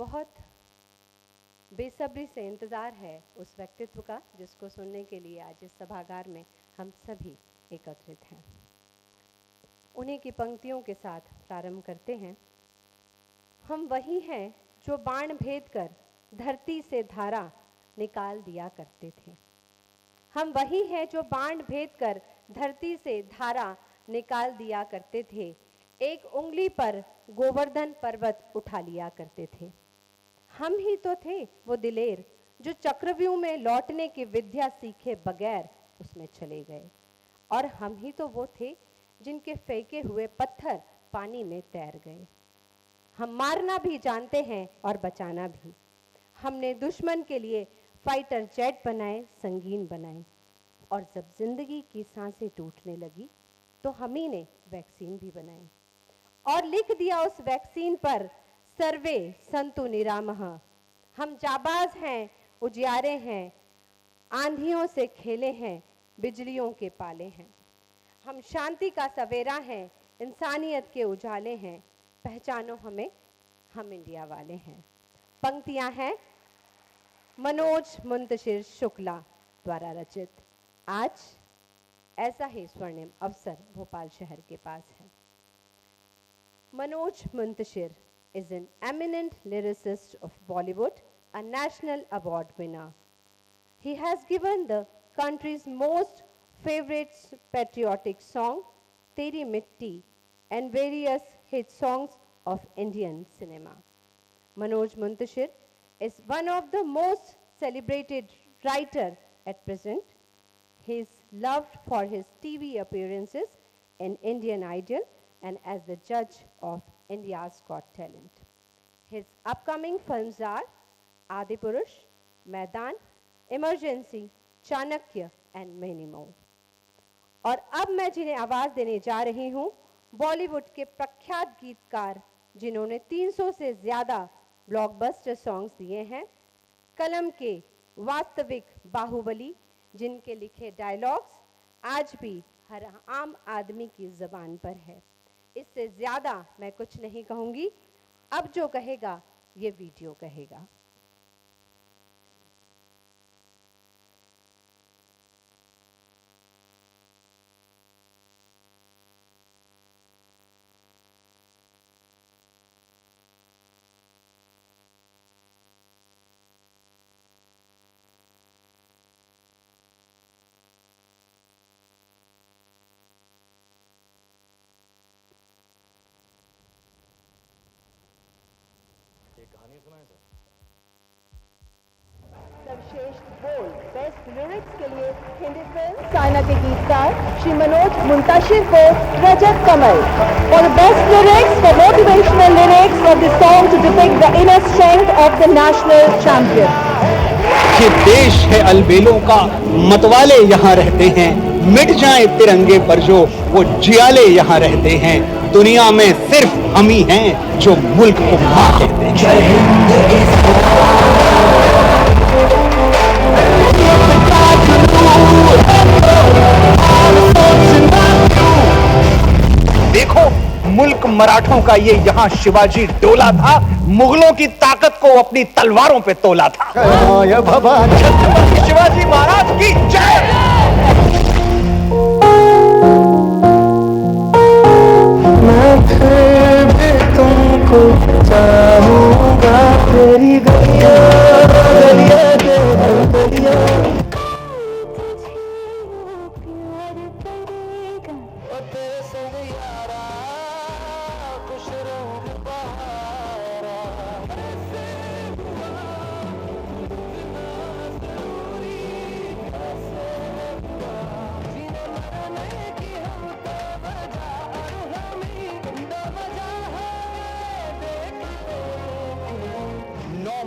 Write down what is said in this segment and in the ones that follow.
बहुत बेसब्री से इंतज़ार है उस व्यक्तित्व का जिसको सुनने के लिए आज इस सभागार में हम सभी एकत्रित हैं। उन्हीं की पंक्तियों के साथ प्रारंभ करते हैं। हम वही हैं जो बाण भेद कर धरती से धारा निकाल दिया करते थे। हम वही हैं जो बाण भेद कर धरती से धारा निकाल दिया करते थे। एक उंगली पर गोवर्धन पर्वत उठा लिया करते थे। हम ही तो थे वो दिलेर जो चक्रव्यूह में लौटने की विद्या सीखे बगैर उसमें चले गए। और हम ही तो वो थे जिनके फेंके हुए पत्थर पानी में तैर गए। हम मारना भी जानते हैं और बचाना भी। हमने दुश्मन के लिए फाइटर जेट बनाए, संगीन बनाए। और जब जिंदगी की सांसें टूटने लगी तो हम ही ने वैक्सीन भी बनाई और लिख दिया उस वैक्सीन पर सर्वे संतु निरामह। हम जाबाज हैं, उजियारे हैं, आंधियों से खेले हैं, बिजलियों के पाले हैं। हम शांति का सवेरा हैं, इंसानियत के उजाले हैं। पहचानो हमें, हम इंडिया वाले हैं। पंक्तियां हैं मनोज मुंतशिर शुक्ला द्वारा रचित। आज ऐसा ही स्वर्णिम अवसर भोपाल शहर के पास है। Manoj Muntashir is an eminent lyricist of Bollywood, a national award winner. He has given the country's most favorite patriotic song, Teri Mitti, and various hit songs of Indian cinema. Manoj Muntashir is one of the most celebrated writer at present. He is loved for his TV appearances in Indian Idol and as the judge of India's Got Talent. His upcoming films are Adipurush, Maidan, Emergency, Chanakya and many more. और अब मैं जिन्हें आवाज देने जा रही हूं, बॉलीवुड के प्रख्यात गीतकार जिन्होंने 300 से ज्यादा ब्लॉकबस्टर सॉन्ग्स दिए हैं, कलम के वास्तविक बाहुबली जिनके लिखे डायलॉग्स आज भी हर आम आदमी की जबान पर है। इससे ज्यादा मैं कुछ नहीं कहूंगी। अब जो कहेगा ये वीडियो कहेगा। सर्वश्रेष्ठ बोल बेस्ट लिरिक्स के लिए हिंदी फिल्म साइना के गीतकार श्री मनोज मुंताशिर को Rajat Kamal. For the best lyrics, for motivational lyrics of the song to depict the inner strength of the national champion. ये देश है अलबेलों का, मतवाले यहाँ रहते हैं। मिट जाए तिरंगे पर जो वो जियाले यहाँ रहते हैं। दुनिया में सिर्फ हम ही हैं जो मुल्क को मां कहते हैं। देखो मुल्क मराठों का ये यहाँ शिवाजी डोला था, मुगलों की ताकत को अपनी तलवारों पे तोला था। छत्रपति शिवाजी महाराज की जय। मैं फिर भी तुमको चाहूंगा, तेरी गलियां गलियां गलियां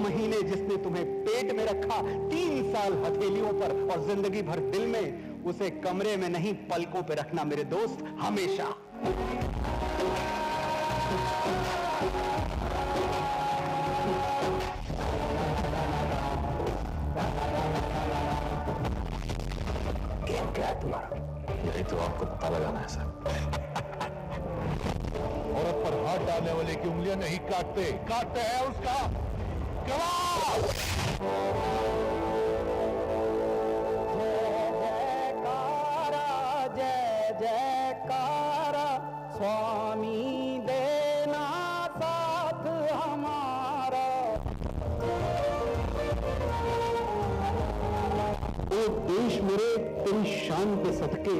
महीने जिसने तुम्हें पेट में रखा, 3 साल हथेलियों पर और जिंदगी भर दिल में, उसे कमरे में नहीं पलकों पे रखना मेरे दोस्त हमेशा। गेम क्या है तुम्हारा? यही तो आपको पता लगाना है सर। औरत पर हाथ डालने वाले की उंगलियां नहीं काटते, काटते हैं उसका जय जयकारा स्वामी देना साथ हमारा। ओ देश मेरे तेरी शान पे सदके,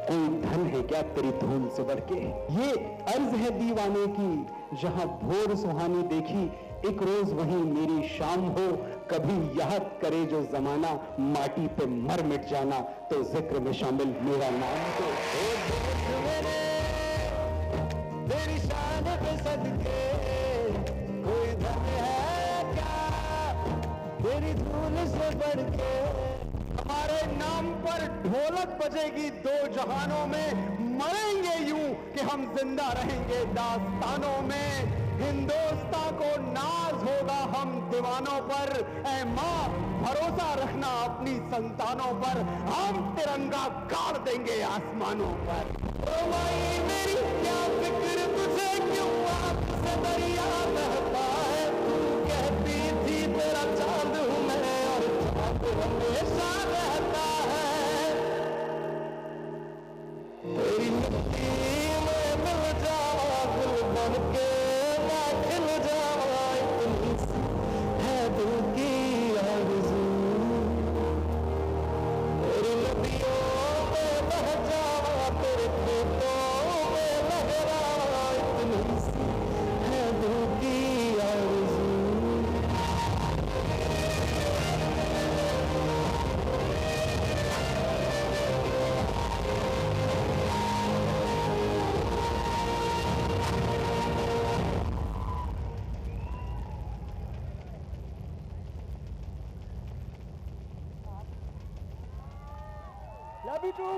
कोई धन है क्या तेरी धूल से बढ़ के। ये अर्ज है दीवाने की, जहां भोर सुहानी देखी, एक रोज वहीं मेरी शाम हो। कभी याद करे जो जमाना, माटी पे मर मिट जाना, तो जिक्र में शामिल मेरा नाम तो। तेरी शान पे सदके, कोई धन है क्या तेरी धूल से बढ़ के। हमारे नाम पर ढोलक बजेगी दो जहानों में, मरेंगे यूं कि हम जिंदा रहेंगे दास्तानों में। हिंदुस्तान को नाज होगा हम दीवानों पर, ऐ माँ भरोसा रखना अपनी संतानों पर, हम तिरंगा गाड़ देंगे आसमानों पर। ओ माई मेरी क्या फिक्र तुझे, क्यों आपसे दरिया बहता है। तू कहती थी तेरा चांद हूं मैं, और चांद हमेशा रहता है। तेरी मिट्टी में मिल जा दिल बन के, मैं खिल जावा, इतनी सी है दिल की आरज़ू। तेरी नदियों में बह जावा, तेरे खेतों में लहरावा, इतनी सी है दिल की आरज़ू। Love you too.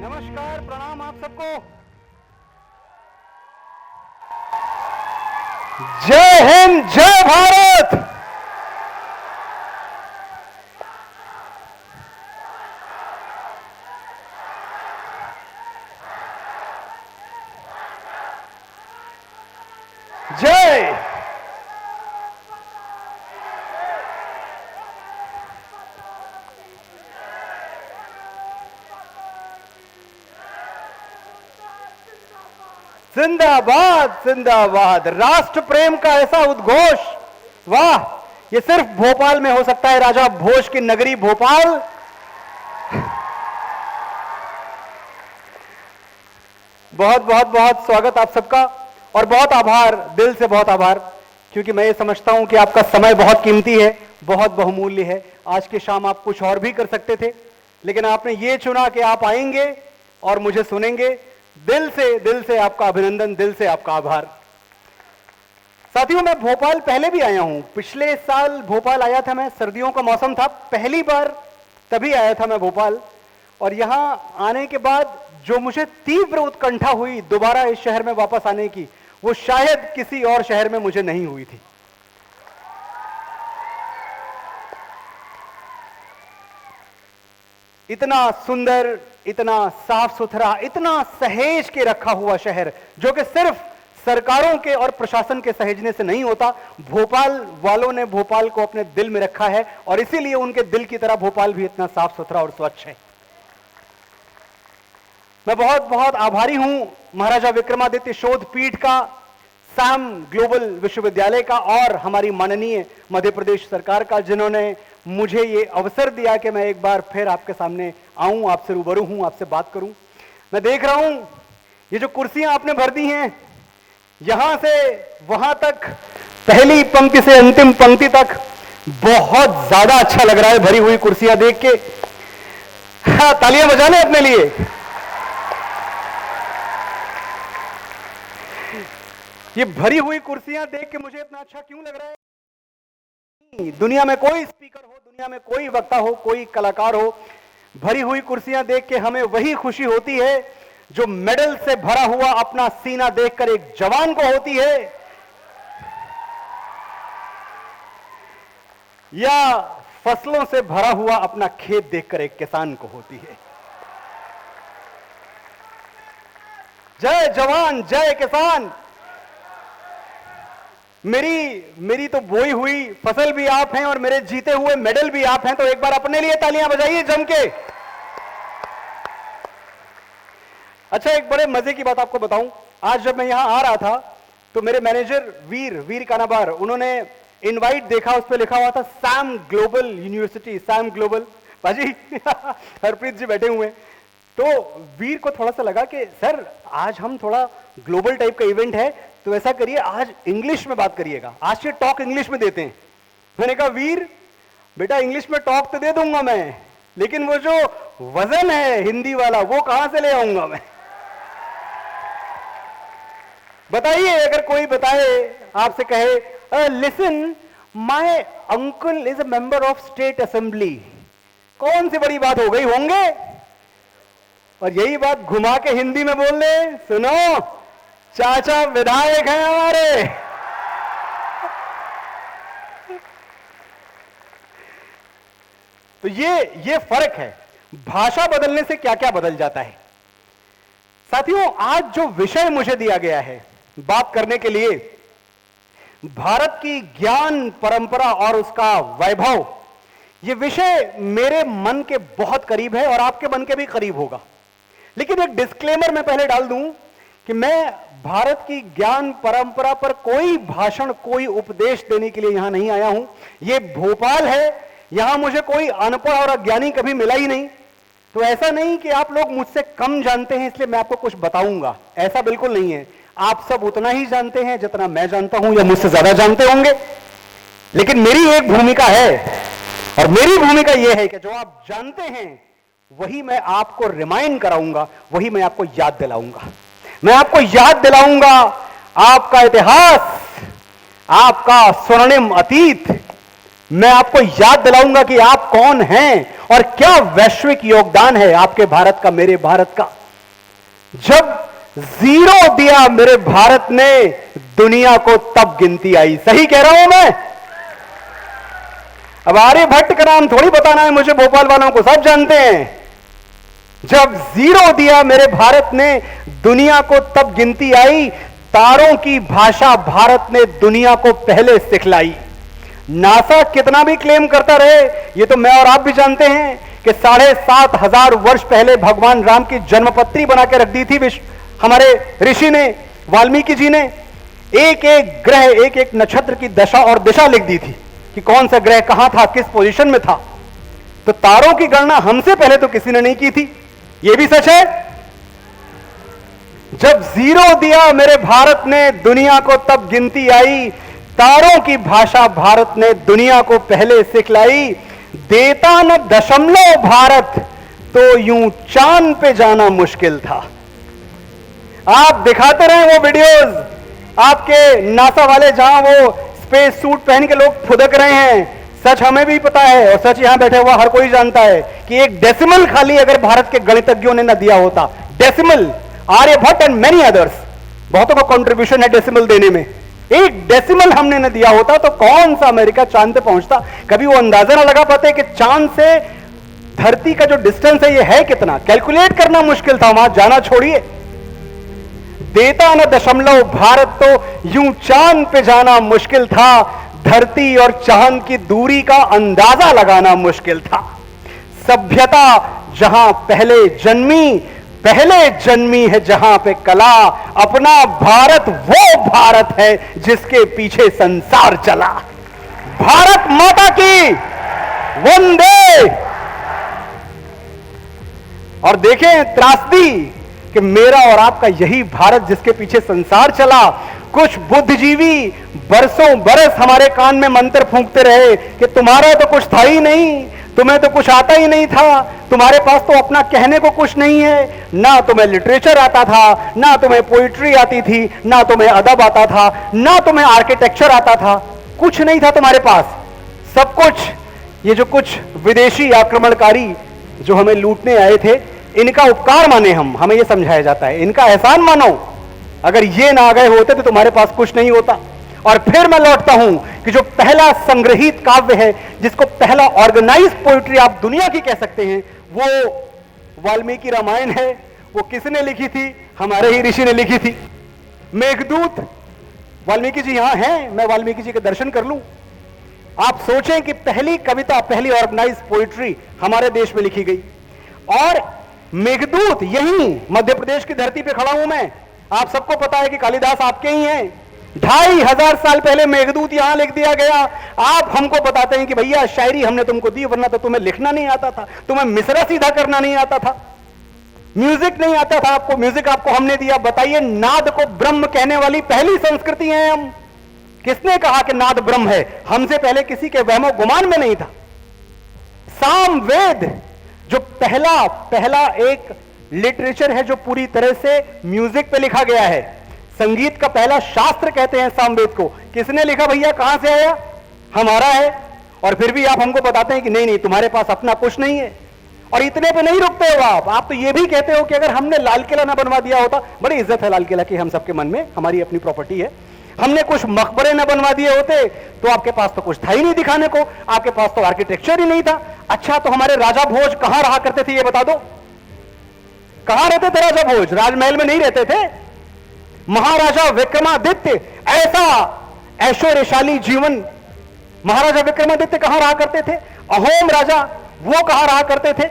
नमस्कार, प्रणाम आप सबको। जय हिंद, जय भारत। जय। जिंदाबाद जिंदाबाद। राष्ट्र प्रेम का ऐसा उद्घोष, वाह, ये सिर्फ भोपाल में हो सकता है, राजा भोज की नगरी भोपाल। बहुत बहुत बहुत स्वागत आप सबका, और बहुत आभार, दिल से बहुत आभार, क्योंकि मैं ये समझता हूं कि आपका समय बहुत कीमती है, बहुत बहुमूल्य है। आज की शाम आप कुछ और भी कर सकते थे, लेकिन आपने ये चुना कि आप आएंगे और मुझे सुनेंगे। दिल से आपका अभिनंदन, दिल से आपका आभार। साथियों, मैं भोपाल पहले भी आया हूं। पिछले साल भोपाल आया था मैं, सर्दियों का मौसम था, पहली बार तभी आया था मैं भोपाल। और यहां आने के बाद जो मुझे तीव्र उत्कंठा हुई दोबारा इस शहर में वापस आने की, वो शायद किसी और शहर में मुझे नहीं हुई थी। इतना सुंदर, इतना साफ सुथरा, इतना सहेज के रखा हुआ शहर, जो कि सिर्फ सरकारों के और प्रशासन के सहेजने से नहीं होता। भोपाल वालों ने भोपाल को अपने दिल में रखा है और इसीलिए उनके दिल की तरह भोपाल भी इतना साफ सुथरा और स्वच्छ है। मैं बहुत बहुत आभारी हूं महाराजा विक्रमादित्य शोध पीठ का, सैम ग्लोबल विश्वविद्यालय का और हमारी माननीय मध्य प्रदेश सरकार का, जिन्होंने मुझे ये अवसर दिया कि मैं एक बार फिर आपके सामने आऊं, आपसे रूबरू हूं, आपसे बात करूं। मैं देख रहा हूं ये जो कुर्सियां आपने भर दी हैं, यहां से वहां तक, पहली पंक्ति से अंतिम पंक्ति तक, बहुत ज्यादा अच्छा लग रहा है भरी हुई कुर्सियां देख के। हाँ, तालियां बजा लें अपने लिए। ये भरी हुई कुर्सियां देख के मुझे इतना अच्छा क्यों लग रहा है? दुनिया में कोई स्पीकर हो, दुनिया में कोई वक्ता हो, कोई कलाकार हो, भरी हुई कुर्सियां देख के हमें वही खुशी होती है जो मेडल से भरा हुआ अपना सीना देखकर एक जवान को होती है, या फसलों से भरा हुआ अपना खेत देखकर एक किसान को होती है। जय जवान, जय किसान। मेरी तो बोई हुई फसल भी आप हैं और मेरे जीते हुए मेडल भी आप हैं, तो एक बार अपने लिए तालियां बजाइए जम के। अच्छा, एक बड़े मजे की बात आपको बताऊं। आज जब मैं यहां आ रहा था तो मेरे मैनेजर वीर कानाबार, उन्होंने इनवाइट देखा, उस पर लिखा हुआ था Sam global university, Sam global. बाजी हरप्रीत जी बैठे हुए हैं, तो वीर को थोड़ा सा लगा कि सर आज हम थोड़ा ग्लोबल टाइप का इवेंट है, तो ऐसा करिए आज इंग्लिश में बात करिएगा, आज ये टॉक इंग्लिश में देते हैं। मैंने कहा वीर बेटा, इंग्लिश में टॉक तो दे दूंगा मैं, लेकिन वो जो वजन है हिंदी वाला वो कहां से ले आऊंगा मैं? बताइए, अगर कोई बताए, आपसे कहे listen my uncle is a member of state assembly, कौन सी बड़ी बात हो गई? होंगे। और यही बात घुमा के हिंदी में बोल ले, सुनो चाचा विधायक हैं हमारे। तो ये फर्क है। भाषा बदलने से क्या क्या बदल जाता है। साथियों, आज जो विषय मुझे दिया गया है बात करने के लिए, भारत की ज्ञान परंपरा और उसका वैभव, यह विषय मेरे मन के बहुत करीब है और आपके मन के भी करीब होगा। लेकिन एक डिस्क्लेमर मैं पहले डाल दूं कि मैं भारत की ज्ञान परंपरा पर कोई भाषण, कोई उपदेश देने के लिए यहां नहीं आया हूं। यह भोपाल है, यहां मुझे कोई अनपढ़ और अज्ञानी कभी मिला ही नहीं। तो ऐसा नहीं कि आप लोग मुझसे कम जानते हैं इसलिए मैं आपको कुछ बताऊंगा, ऐसा बिल्कुल नहीं है। आप सब उतना ही जानते हैं जितना मैं जानता हूं, या मुझसे ज्यादा जानते होंगे। लेकिन मेरी एक भूमिका है, और मेरी भूमिका यह है कि जो आप जानते हैं वही मैं आपको रिमाइंड कराऊंगा, वही मैं आपको याद दिलाऊंगा। मैं आपको याद दिलाऊंगा आपका इतिहास, आपका स्वर्णिम अतीत। मैं आपको याद दिलाऊंगा कि आप कौन हैं और क्या वैश्विक योगदान है आपके भारत का, मेरे भारत का। जब जीरो दिया मेरे भारत ने दुनिया को, तब गिनती आई। सही कह रहा हूं मैं? अब आर्यभट्ट का नाम थोड़ी बताना है मुझे, भोपाल वालों को सब जानते हैं। जब जीरो दिया मेरे भारत ने दुनिया को, तब गिनती आई। तारों की भाषा भारत ने दुनिया को पहले सिखलाई। नासा कितना भी क्लेम करता रहे, ये तो मैं और आप भी जानते हैं कि 7,500 वर्ष पहले भगवान राम की जन्मपत्री बना के रख दी थी हमारे ऋषि ने, वाल्मीकि जी ने। एक एक ग्रह, एक एक नक्षत्र की दशा और दिशा लिख दी थी कि कौन सा ग्रह कहां था, किस पोजीशन में था। तो तारों की गणना हमसे पहले तो किसी ने नहीं की थी, यह भी सच है। जब जीरो दिया मेरे भारत ने दुनिया को, तब गिनती आई। तारों की भाषा भारत ने दुनिया को पहले सिखलाई। देता न दशमलव भारत, तो यूं चांद पे जाना मुश्किल था। आप दिखाते रहे वो वीडियोस, आपके नासा वाले जहां वो स्पेस सूट पहन के लोग फुदक रहे हैं। सच हमें भी पता है और सच यहां बैठे हुआ हर कोई जानता है कि एक डेसिमल खाली अगर भारत के गणितज्ञों ने न दिया होता, decimal, Aryabhata and many others, बहुतों का कंट्रीब्यूशन है डेसिमल देने में, एक डेसिमल हमने न दिया होता तो कौन सा अमेरिका चांद पे पहुंचता। कभी वो अंदाजा ना लगा पाते कि चांद से धरती का जो डिस्टेंस है ये है कितना, कैलकुलेट करना मुश्किल था, वहां जाना छोड़िए। देता न दशमलव भारत तो यूं चांद पे जाना मुश्किल था, धरती और चांद की दूरी का अंदाजा लगाना मुश्किल था। सभ्यता जहां पहले जन्मी है जहां पे कला, अपना भारत वो भारत है जिसके पीछे संसार चला। भारत माता की वंदे। और देखें त्रासदी कि मेरा और आपका यही भारत जिसके पीछे संसार चला। कुछ बुद्धिजीवी बरसों बरस हमारे कान में मंत्र फूंकते रहे कि तुम्हारा तो कुछ था ही नहीं, तुम्हें तो कुछ आता ही नहीं था, तुम्हारे पास तो अपना कहने को कुछ नहीं है, ना तुम्हें लिटरेचर आता था, ना तुम्हें पोइट्री आती थी, ना तुम्हें अदब आता था, ना तुम्हें आर्किटेक्चर आता था, कुछ नहीं था तुम्हारे पास। सब कुछ ये जो कुछ विदेशी आक्रमणकारी जो हमें लूटने आए थे, इनका उपकार माने हम, हमें ये समझाया जाता है, इनका एहसान मानो। अगर ये ना आ गए होते तो तुम्हारे पास कुछ नहीं होता। और फिर मैं लौटता हूं कि जो पहला संग्रहित काव्य है, जिसको पहला ऑर्गेनाइज पोइट्री आप दुनिया की कह सकते हैं, वो वाल्मीकि रामायण है। वो किसने लिखी थी? हमारे ही ऋषि ने लिखी थी, मेघदूत। वाल्मीकि जी यहां हैं, मैं वाल्मीकि जी के दर्शन कर लूं। आप सोचें कि पहली कविता, पहली ऑर्गेनाइज पोइट्री हमारे देश में लिखी गई। और मेघदूत यहीं मध्य प्रदेश की धरती पे खड़ा हूं मैं। आप सबको पता है कि कालिदास आपके ही हैं। 2500 साल पहले मेघदूत यहां लिख दिया गया। आप हमको बताते हैं कि भैया शायरी हमने तुमको दी, वरना तो तुम्हें लिखना नहीं आता था, तुम्हें मिसरा सीधा करना नहीं आता था, म्यूजिक नहीं आता था आपको, म्यूजिक आपको हमने दिया। बताइए, नाद को ब्रह्म कहने वाली पहली संस्कृति है हम। किसने कहा कि नाद ब्रह्म है? हमसे पहले किसी के वहमो गुमान में नहीं था। सामवेद जो पहला एक लिटरेचर है जो पूरी तरह से म्यूजिक पे लिखा गया है। संगीत का पहला शास्त्र कहते हैं सामवेद को। किसने लिखा भैया? कहां से आया? हमारा है। और फिर भी आप हमको बताते हैं कि नहीं नहीं, तुम्हारे पास अपना कुछ नहीं है। और इतने पे नहीं रुकते हो आप तो ये भी कहते हो कि अगर हमने लाल किला ना बनवा दिया होता, बड़ी इज्जत है लाल किला की हम सबके मन में, हमारी अपनी प्रॉपर्टी है, हमने कुछ मकबरे न बनवा दिए होते तो आपके पास तो कुछ था ही नहीं दिखाने को, आपके पास तो आर्किटेक्चर ही नहीं था। अच्छा, तो हमारे राजा भोज कहां रहा करते थे ये बता दो। कहां रहते थे राजा भोज? राजमहल में नहीं रहते थे। महाराजा विक्रमादित्य, ऐसा ऐश्वर्यशाली जीवन महाराजा विक्रमादित्य कहां रहा करते थे? अहोम राजा वो कहां रहा करते थे?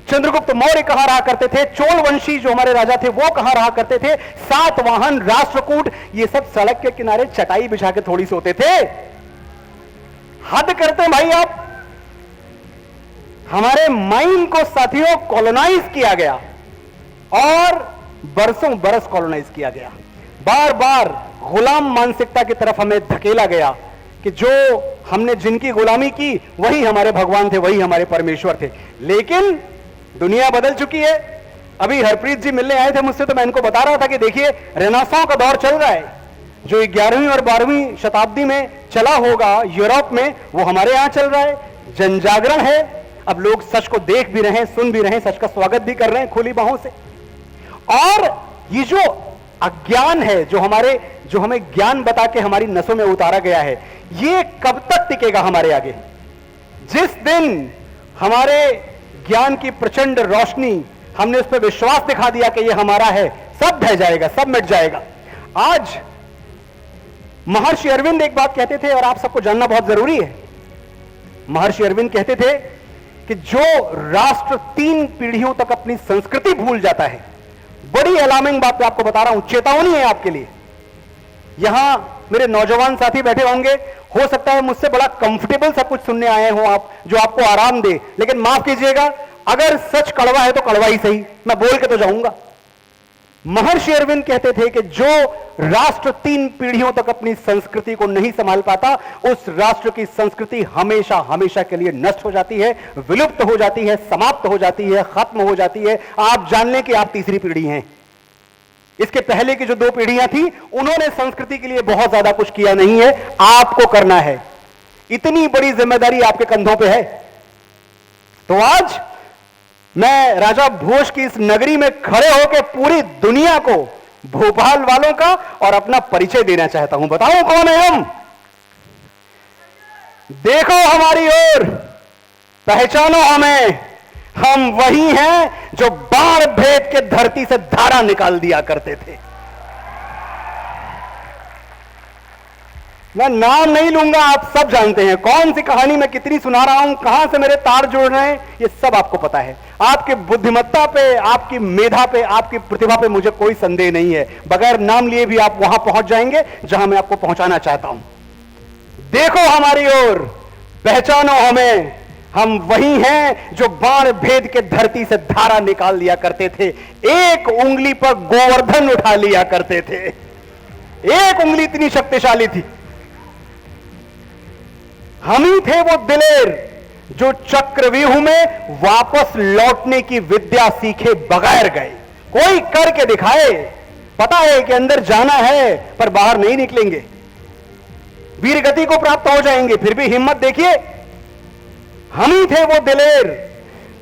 चंद्रगुप्त मौर्य कहां रहा करते थे? चोल वंशी जो हमारे राजा थे वो कहां रहा करते थे? सातवाहन, राष्ट्रकूट, ये सब सड़क के किनारे चटाई बिछा के थोड़ी सोते थे। हद करते भाई आप। हमारे माइंड को साथियों कॉलोनाइज किया गया और बरसों बरस कॉलोनाइज किया गया। बार बार गुलाम मानसिकता की तरफ हमें धकेला गया कि जो हमने जिनकी गुलामी की वही हमारे भगवान थे, वही हमारे परमेश्वर थे। लेकिन दुनिया बदल चुकी है। अभी हरप्रीत जी मिलने आए थे मुझसे, तो मैं इनको बता रहा था कि देखिए रेनेसां का दौर चल रहा है। जो 11वीं और 12वीं शताब्दी में चला होगा यूरोप में, वो हमारे यहां चल रहा है। जनजागरण है। अब लोग सच को देख भी रहे हैं, सुन भी रहे हैं, सच का स्वागत भी कर रहे हैं खुली बाहों से। और ये जो अज्ञान है, जो हमें ज्ञान बता के हमारी नसों में उतारा गया है, ये कब तक टिकेगा हमारे आगे? जिस दिन हमारे ज्ञान की प्रचंड रोशनी, हमने उस पर विश्वास दिखा दिया कि ये हमारा है, सब ढह जाएगा, सब मिट जाएगा। आज महर्षि अरविंद एक बात कहते थे और आप सबको जानना बहुत जरूरी है। महर्षि अरविंद कहते थे कि जो राष्ट्र 3 पीढ़ियों तक अपनी संस्कृति भूल जाता है, बड़ी अलार्मिंग बात मैं आपको बता रहा हूं, चेतावनी है आपके लिए। यहां मेरे नौजवान साथी बैठे होंगे, हो सकता है मुझसे बड़ा कंफर्टेबल सब कुछ सुनने आए हो आप, जो आपको आराम दे, लेकिन माफ कीजिएगा, अगर सच कड़वा है तो कड़वा ही सही, मैं बोल के तो जाऊंगा। महर्षि अरविंद कहते थे कि जो राष्ट्र 3 पीढ़ियों तक अपनी संस्कृति को नहीं संभाल पाता, उस राष्ट्र की संस्कृति हमेशा हमेशा के लिए नष्ट हो जाती है, विलुप्त हो जाती है, समाप्त हो जाती है, खत्म हो जाती है। आप जान लें कि आप तीसरी पीढ़ी हैं। इसके पहले की जो 2 पीढ़ियां थी, उन्होंने संस्कृति के लिए बहुत ज्यादा कुछ किया नहीं है, आपको करना है। इतनी बड़ी जिम्मेदारी आपके कंधों पे है। तो आज मैं राजा भोज की इस नगरी में खड़े होकर पूरी दुनिया को, भोपाल वालों का और अपना परिचय देना चाहता हूं। बताओ कौन है हम? देखो हमारी ओर, पहचानो हमें। हम वही हैं जो बाण भेद के धरती से धारा निकाल दिया करते थे। मैं नाम नहीं लूंगा, आप सब जानते हैं कौन सी कहानी मैं कितनी सुना रहा हूं, कहां से मेरे तार जुड़ रहे हैं, ये सब आपको पता है। आपकी बुद्धिमत्ता पे, आपकी मेधा पे, आपकी प्रतिभा पे मुझे कोई संदेह नहीं है। बगैर नाम लिए भी आप वहां पहुंच जाएंगे जहां मैं आपको पहुंचाना चाहता हूं। देखो हमारी ओर, पहचानो हमें, हम वही हैं जो बाण भेद के धरती से धारा निकाल लिया करते थे, एक उंगली पर गोवर्धन उठा लिया करते थे। एक उंगली इतनी शक्तिशाली थी। हम ही थे वो दिलेर जो चक्रव्यूह में वापस लौटने की विद्या सीखे बगैर गए। कोई करके दिखाए, पता है कि अंदर जाना है पर बाहर नहीं निकलेंगे, वीर गति को प्राप्त हो जाएंगे, फिर भी हिम्मत देखिए। हम ही थे वो दिलेर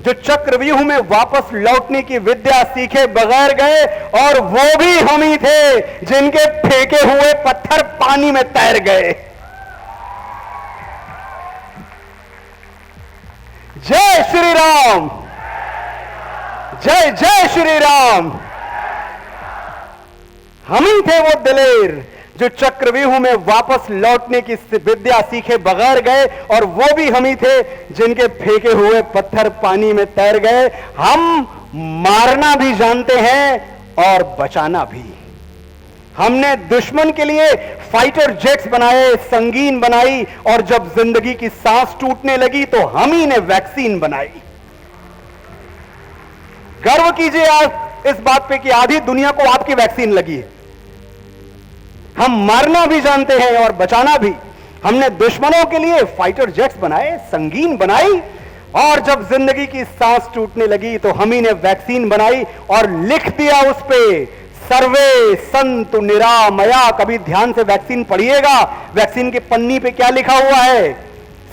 जो चक्रव्यूह में वापस लौटने की विद्या सीखे बगैर गए, और वो भी हम ही थे जिनके फेंके हुए पत्थर पानी में तैर गए। जय श्री राम, जय जय श्री राम। हम ही थे वो दिलेर जो चक्रव्यूह में वापस लौटने की विद्या सीखे बगैर गए, और वो भी हम ही थे जिनके फेंके हुए पत्थर पानी में तैर गए। हम मारना भी जानते हैं और बचाना भी। हमने दुश्मन के लिए फाइटर जेट्स बनाए, संगीन बनाई, और जब जिंदगी की सांस टूटने लगी तो हम ही ने वैक्सीन बनाई। गर्व कीजिए आप इस बात पे कि आधी दुनिया को आपकी वैक्सीन लगी है। हम मारना भी जानते हैं और बचाना भी। हमने दुश्मनों के लिए फाइटर जेट्स बनाए, संगीन बनाई, और जब जिंदगी की सांस टूटने लगी तो हम ही ने वैक्सीन बनाई और लिख दिया उस पे, सर्वे संतु निरामया। कभी ध्यान से वैक्सीन पढ़िएगा, वैक्सीन के पन्नी पे क्या लिखा हुआ है?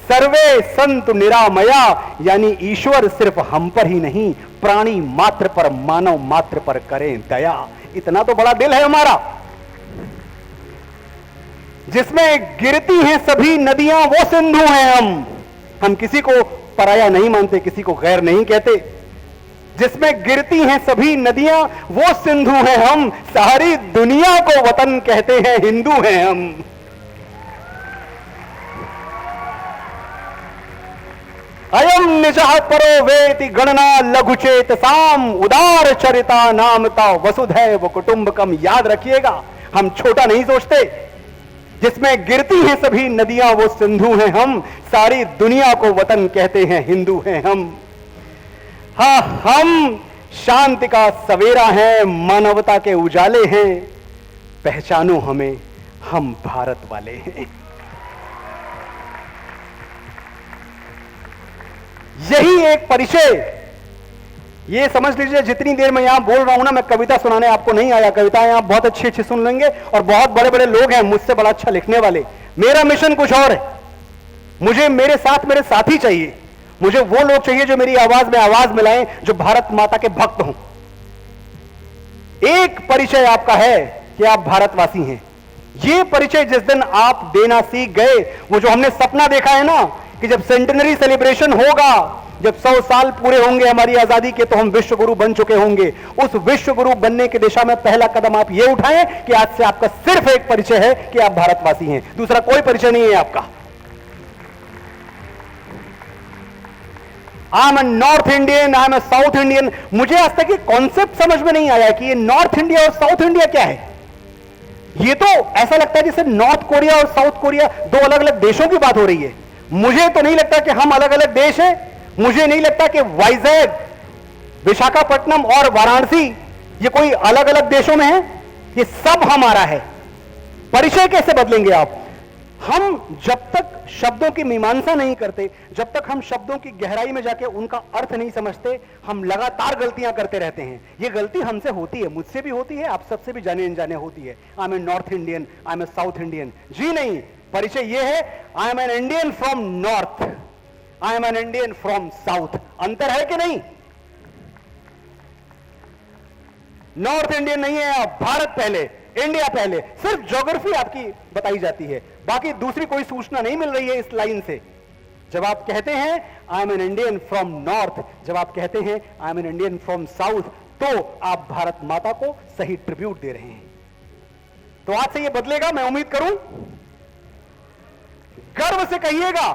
सर्वे संतु निरामया, यानी ईश्वर सिर्फ हम पर ही नहीं, प्राणी मात्र पर, मानव मात्र पर करें दया। इतना तो बड़ा दिल है हमारा, जिसमें गिरती हैं सभी नदियां वो सिंधु हैं। हम किसी को पराया नहीं मानते, किसी को गैर नहीं कहते। जिसमें गिरती हैं सभी नदियां वो सिंधु हैं हम, सारी दुनिया को वतन कहते हैं, हिंदू हैं हम। अयम निजः परो वेति गणना लघुचेत साम, उदार चरिता नामता वसुधैव कुटुंबकम। याद रखिएगा, हम छोटा नहीं सोचते। जिसमें गिरती हैं सभी नदियां वो सिंधु हैं हम, सारी दुनिया को वतन कहते हैं, हिंदू हैं हम। हाँ, हम शांति का सवेरा हैं, मानवता के उजाले हैं, पहचानो हमें, हम भारत वाले हैं। यही एक परिचय। ये समझ लीजिए, जितनी देर मैं यहां बोल रहा हूं ना, मैं कविता सुनाने आपको नहीं आया। कविताएं आप बहुत अच्छी अच्छी सुन लेंगे, और बहुत बड़े बड़े लोग हैं मुझसे बड़ा अच्छा लिखने वाले। मेरा मिशन कुछ और है। मुझे मेरे साथ मेरे साथी चाहिए। मुझे वो लोग चाहिए जो मेरी आवाज में आवाज मिलाएं, जो भारत माता के भक्त हों। एक परिचय आपका है कि आप भारतवासी हैं। ये परिचय जिस दिन आप देना सीख गए, वो जो हमने सपना देखा है ना कि जब सेंटेनरी सेलिब्रेशन होगा, जब 100 साल पूरे होंगे हमारी आजादी के, तो हम विश्व गुरु बन चुके होंगे। उस विश्व गुरु बनने की दिशा में पहला कदम आप ये उठाएं कि आज से आपका सिर्फ एक परिचय है कि आप भारतवासी हैं, दूसरा कोई परिचय नहीं है आपका। I am a North Indian, I am a South Indian. मुझे आज तक ये कॉन्सेप्ट समझ में नहीं आया कि ये नॉर्थ इंडिया और साउथ इंडिया क्या है। ये तो ऐसा लगता है जैसे नॉर्थ कोरिया और साउथ कोरिया दो अलग अलग देशों की बात हो रही है। मुझे तो नहीं लगता कि हम अलग अलग देश हैं। मुझे नहीं लगता कि वाइजैग, विशाखापट्टनम और वाराणसी ये कोई अलग अलग देशों में है। ये सब हमारा है। परिचय कैसे बदलेंगे आप? हम जब तक शब्दों की मीमांसा नहीं करते, जब तक हम शब्दों की गहराई में जाके उनका अर्थ नहीं समझते, हम लगातार गलतियां करते रहते हैं। ये गलती हमसे होती है, मुझसे भी होती है, आप सबसे भी जाने अनजाने होती है। I am a North Indian, I am a South Indian. जी नहीं, परिचय ये है, I am an Indian from north, I am an Indian from south. अंतर है कि नहीं? नॉर्थ इंडियन नहीं है आप, भारत पहले, इंडिया पहले। सिर्फ ज्योग्राफी आपकी बताई जाती है, बाकी दूसरी कोई सूचना नहीं मिल रही है इस लाइन से। जब आप कहते हैं आई am an Indian from north, जब आप कहते हैं आई am an Indian from south, तो आप भारत माता को सही ट्रिब्यूट दे रहे हैं। तो आज से ये बदलेगा, मैं उम्मीद करूं। गर्व से कहिएगा,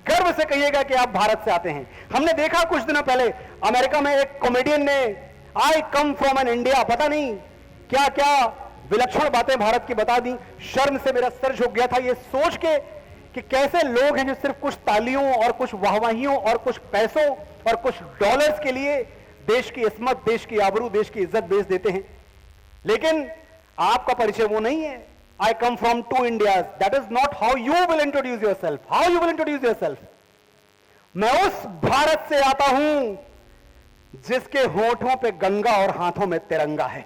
गर्व से कहिएगा कि आप भारत से आते हैं। हमने देखा कुछ दिनों पहले अमेरिका में एक कॉमेडियन ने आई कम फ्रॉम एन इंडिया, पता नहीं क्या क्या विलक्षण बातें भारत की बता दी। शर्म से मेरा सर झुक गया था ये सोच के कि कैसे लोग हैं जो सिर्फ कुछ तालियों और कुछ वाहवाहियों और कुछ पैसों और कुछ डॉलर्स के लिए देश की इस्मत, देश की आबरू, देश की इज्जत बेच देते हैं। लेकिन आपका परिचय वो नहीं है। I come from two Indias, that is not how you will introduce yourself. How you will introduce yourself? मैं उस भारत से आता हूं जिसके होठों पे गंगा और हाथों में तिरंगा है।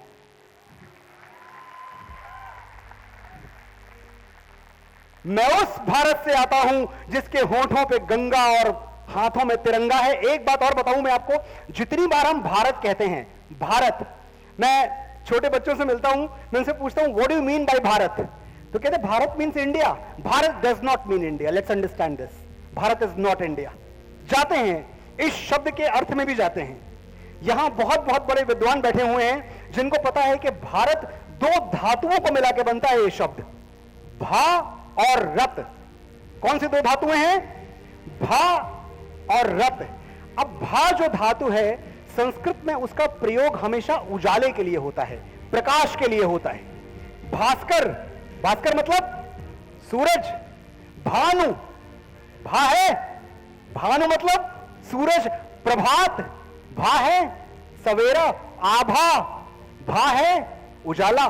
मैं उस भारत से आता हूं जिसके होठों पे गंगा और हाथों में तिरंगा है। एक बात और बताऊं मैं आपको, जितनी बार हम भारत कहते हैं, भारत, मैं छोटे बच्चों से मिलता हूं, मैं उनसे पूछता हूं what do you mean by Bharat, तो कहते Bharat means India. Bharat does not mean India, let's understand this. Bharat is not India. जाते हैं, इस शब्द के अर्थ में भी जाते हैं। यहां बहुत बहुत बड़े विद्वान बैठे हुए हैं जिनको पता है कि भारत दो धातुओं को मिला के बनता है। ये शब्द भा और रत, कौन सी दो धातुएं हैं? भा और रत। अब भा जो धातु है, संस्कृत में उसका प्रयोग हमेशा उजाले के लिए होता है, प्रकाश के लिए होता है। भास्कर, भास्कर मतलब सूरज। भानु, भा है, भानु मतलब सूरज। प्रभात, भा है सवेरा। आभा, भा है उजाला।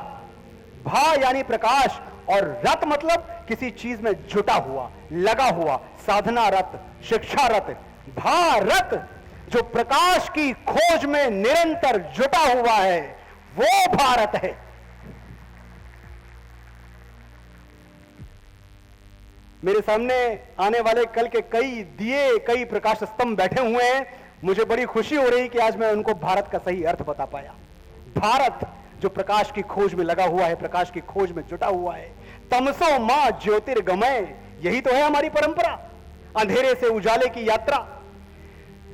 भा यानी प्रकाश, और रत मतलब किसी चीज में जुटा हुआ, लगा हुआ, साधना रत, शिक्षा रत। भारत जो प्रकाश की खोज में निरंतर जुटा हुआ है, वो भारत है। मेरे सामने आने वाले कल के कई दिए, कई प्रकाश स्तंभ बैठे हुए हैं। मुझे बड़ी खुशी हो रही कि आज मैं उनको भारत का सही अर्थ बता पाया। भारत जो प्रकाश की खोज में लगा हुआ है, प्रकाश की खोज में जुटा हुआ है। तमसो मां ज्योतिर्गमय, यही तो है हमारी परंपरा, अंधेरे से उजाले की यात्रा।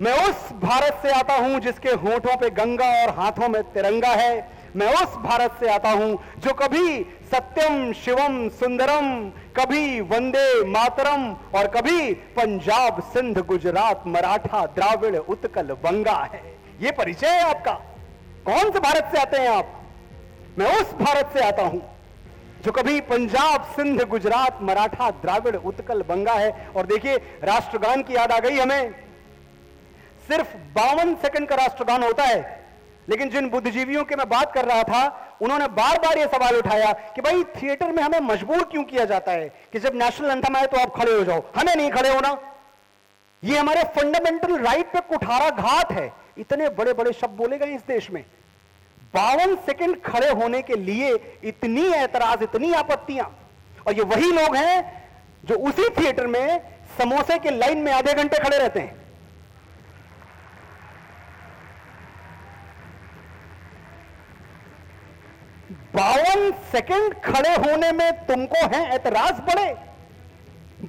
मैं उस भारत से आता हूं जिसके होठों पे गंगा और हाथों में तिरंगा है। मैं उस भारत से आता हूं जो कभी सत्यम शिवम सुंदरम, कभी वंदे मातरम और कभी पंजाब सिंध गुजरात मराठा द्राविड़ उत्कल बंगा है। ये परिचय है आपका। कौन से भारत से आते हैं आप? मैं उस भारत से आता हूं जो कभी पंजाब सिंध गुजरात मराठा द्राविड़ उत्कल बंगा है। और देखिए, राष्ट्रगान की याद आ गई हमें। सिर्फ 52 सेकंड का राष्ट्रगान होता है, लेकिन जिन बुद्धिजीवियों के मैं बात कर रहा था, उन्होंने बार बार यह सवाल उठाया कि भाई थिएटर में हमें मजबूर क्यों किया जाता है कि जब नेशनल एंथम आए तो आप खड़े हो जाओ, हमें नहीं खड़े होना। ये हमारे फंडामेंटल राइट पे कुठाराघात है। इतने बड़े बड़े शब्द बोले गए इस देश में, 52 सेकंड खड़े होने के लिए इतनी ऐतराज, इतनी आपत्तियां। और ये वही लोग हैं जो उसी थिएटर में समोसे के लाइन में आधे घंटे खड़े रहते हैं। बावन सेकंड खड़े होने में तुमको है ऐतराज बड़े।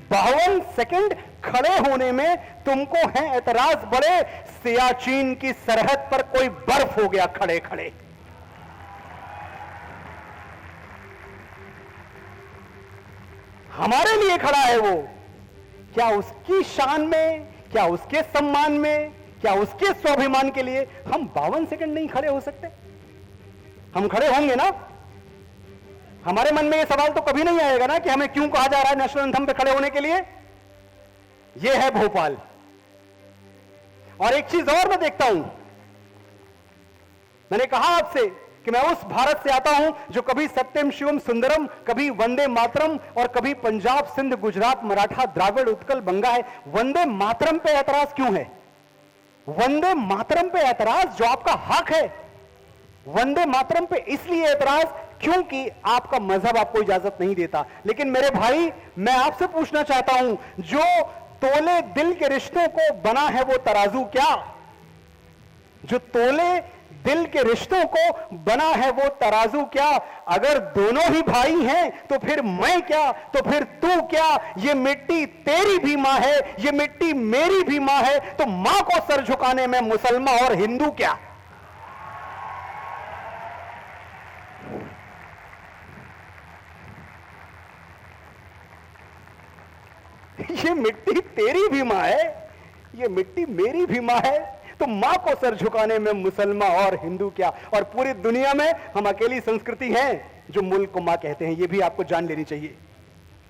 52 सेकंड खड़े होने में तुमको है ऐतराज बड़े। सियाचिन की सरहद पर कोई बर्फ हो गया खड़े खड़े। हमारे लिए खड़ा है वो। क्या उसकी शान में, क्या उसके सम्मान में, क्या उसके स्वाभिमान के लिए हम 52 सेकंड नहीं खड़े हो सकते? हम खड़े होंगे ना। हमारे मन में यह सवाल तो कभी नहीं आएगा ना कि हमें क्यों कहा जा रहा है नेशनल एंथम पे खड़े होने के लिए। यह है भोपाल। और एक चीज और मैं देखता हूं, मैंने कहा आपसे कि मैं उस भारत से आता हूं जो कभी सत्यम शिवम सुंदरम, कभी वंदे मातरम और कभी पंजाब सिंध गुजरात मराठा द्राविड़ उत्कल बंगा है। वंदे मातरम पे ऐतराज क्यों है? वंदे मातरम पे ऐतराज जो आपका हक है। वंदे मातरम पे इसलिए ऐतराज क्योंकि आपका मजहब आपको इजाजत नहीं देता। लेकिन मेरे भाई, मैं आपसे पूछना चाहता हूं, जो तोले दिल के रिश्तों को बना है वो तराजू क्या? जो तोले दिल के रिश्तों को बना है वो तराजू क्या? अगर दोनों ही भाई हैं तो फिर मैं क्या, तो फिर तू क्या? ये मिट्टी तेरी भी मां है, ये मिट्टी मेरी भी मां है, तो मां को सर झुकाने में मुसलमान और हिंदू क्या? ये मिट्टी तेरी भी मां है, ये मिट्टी मेरी भी मां है, तो मां को सर झुकाने में मुसलमान और हिंदू क्या, और पूरी दुनिया में हम अकेली संस्कृति हैं जो मुल्क को मां कहते हैं। ये भी आपको जान लेनी चाहिए।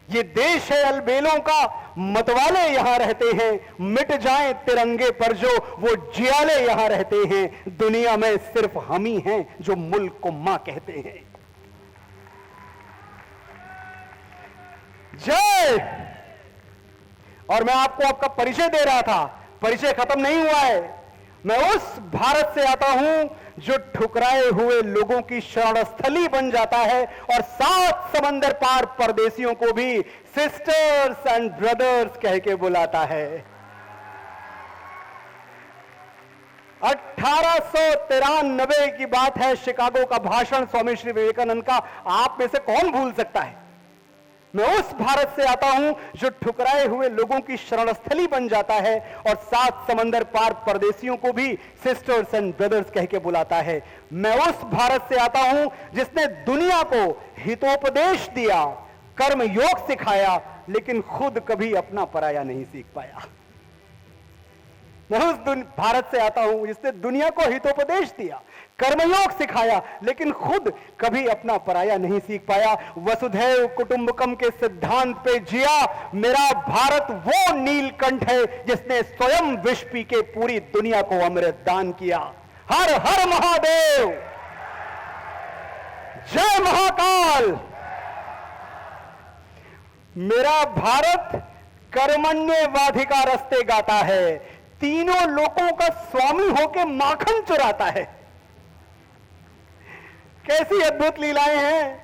ये देश है अलबेलों का, मतवाले यहां रहते हैं, मिट जाएं तिरंगे पर जो वो जियाले यहां रहते हैं। दुनिया में सिर्फ हम ही हैं जो मुल्क को मां कहते हैं। जय। और मैं आपको आपका परिचय दे रहा था, परिचय खत्म नहीं हुआ है। मैं उस भारत से आता हूं जो ठुकराए हुए लोगों की शरणस्थली बन जाता है और 7 समंदर पार परदेशियों को भी सिस्टर्स एंड ब्रदर्स कह के बुलाता है। 1893 की बात है, शिकागो का भाषण स्वामी श्री विवेकानंद का। आप में से कौन भूल सकता है? मैं उस भारत से आता हूं जो ठुकराए हुए लोगों की शरणस्थली बन जाता है और 7 समंदर पार परदेशियों को भी सिस्टर्स एंड ब्रदर्स कह के बुलाता है। मैं उस भारत से आता हूं जिसने दुनिया को हितोपदेश दिया, कर्म योग सिखाया, लेकिन खुद कभी अपना पराया नहीं सीख पाया। मैं उस भारत से आता हूं जिसने दुनिया को हितोपदेश दिया, कर्मयोग सिखाया, लेकिन खुद कभी अपना पराया नहीं सीख पाया। वसुधैव कुटुंबकम के सिद्धांत पे जिया मेरा भारत वो नीलकंठ है जिसने स्वयं विष पी के पूरी दुनिया को अमृत दान किया। हर हर महादेव, जय महाकाल। मेरा भारत कर्मण्यवाधिका रस्ते गाता है, तीनों लोगों का स्वामी होके माखन चुराता है। कैसी अद्भुत लीलाएं हैं।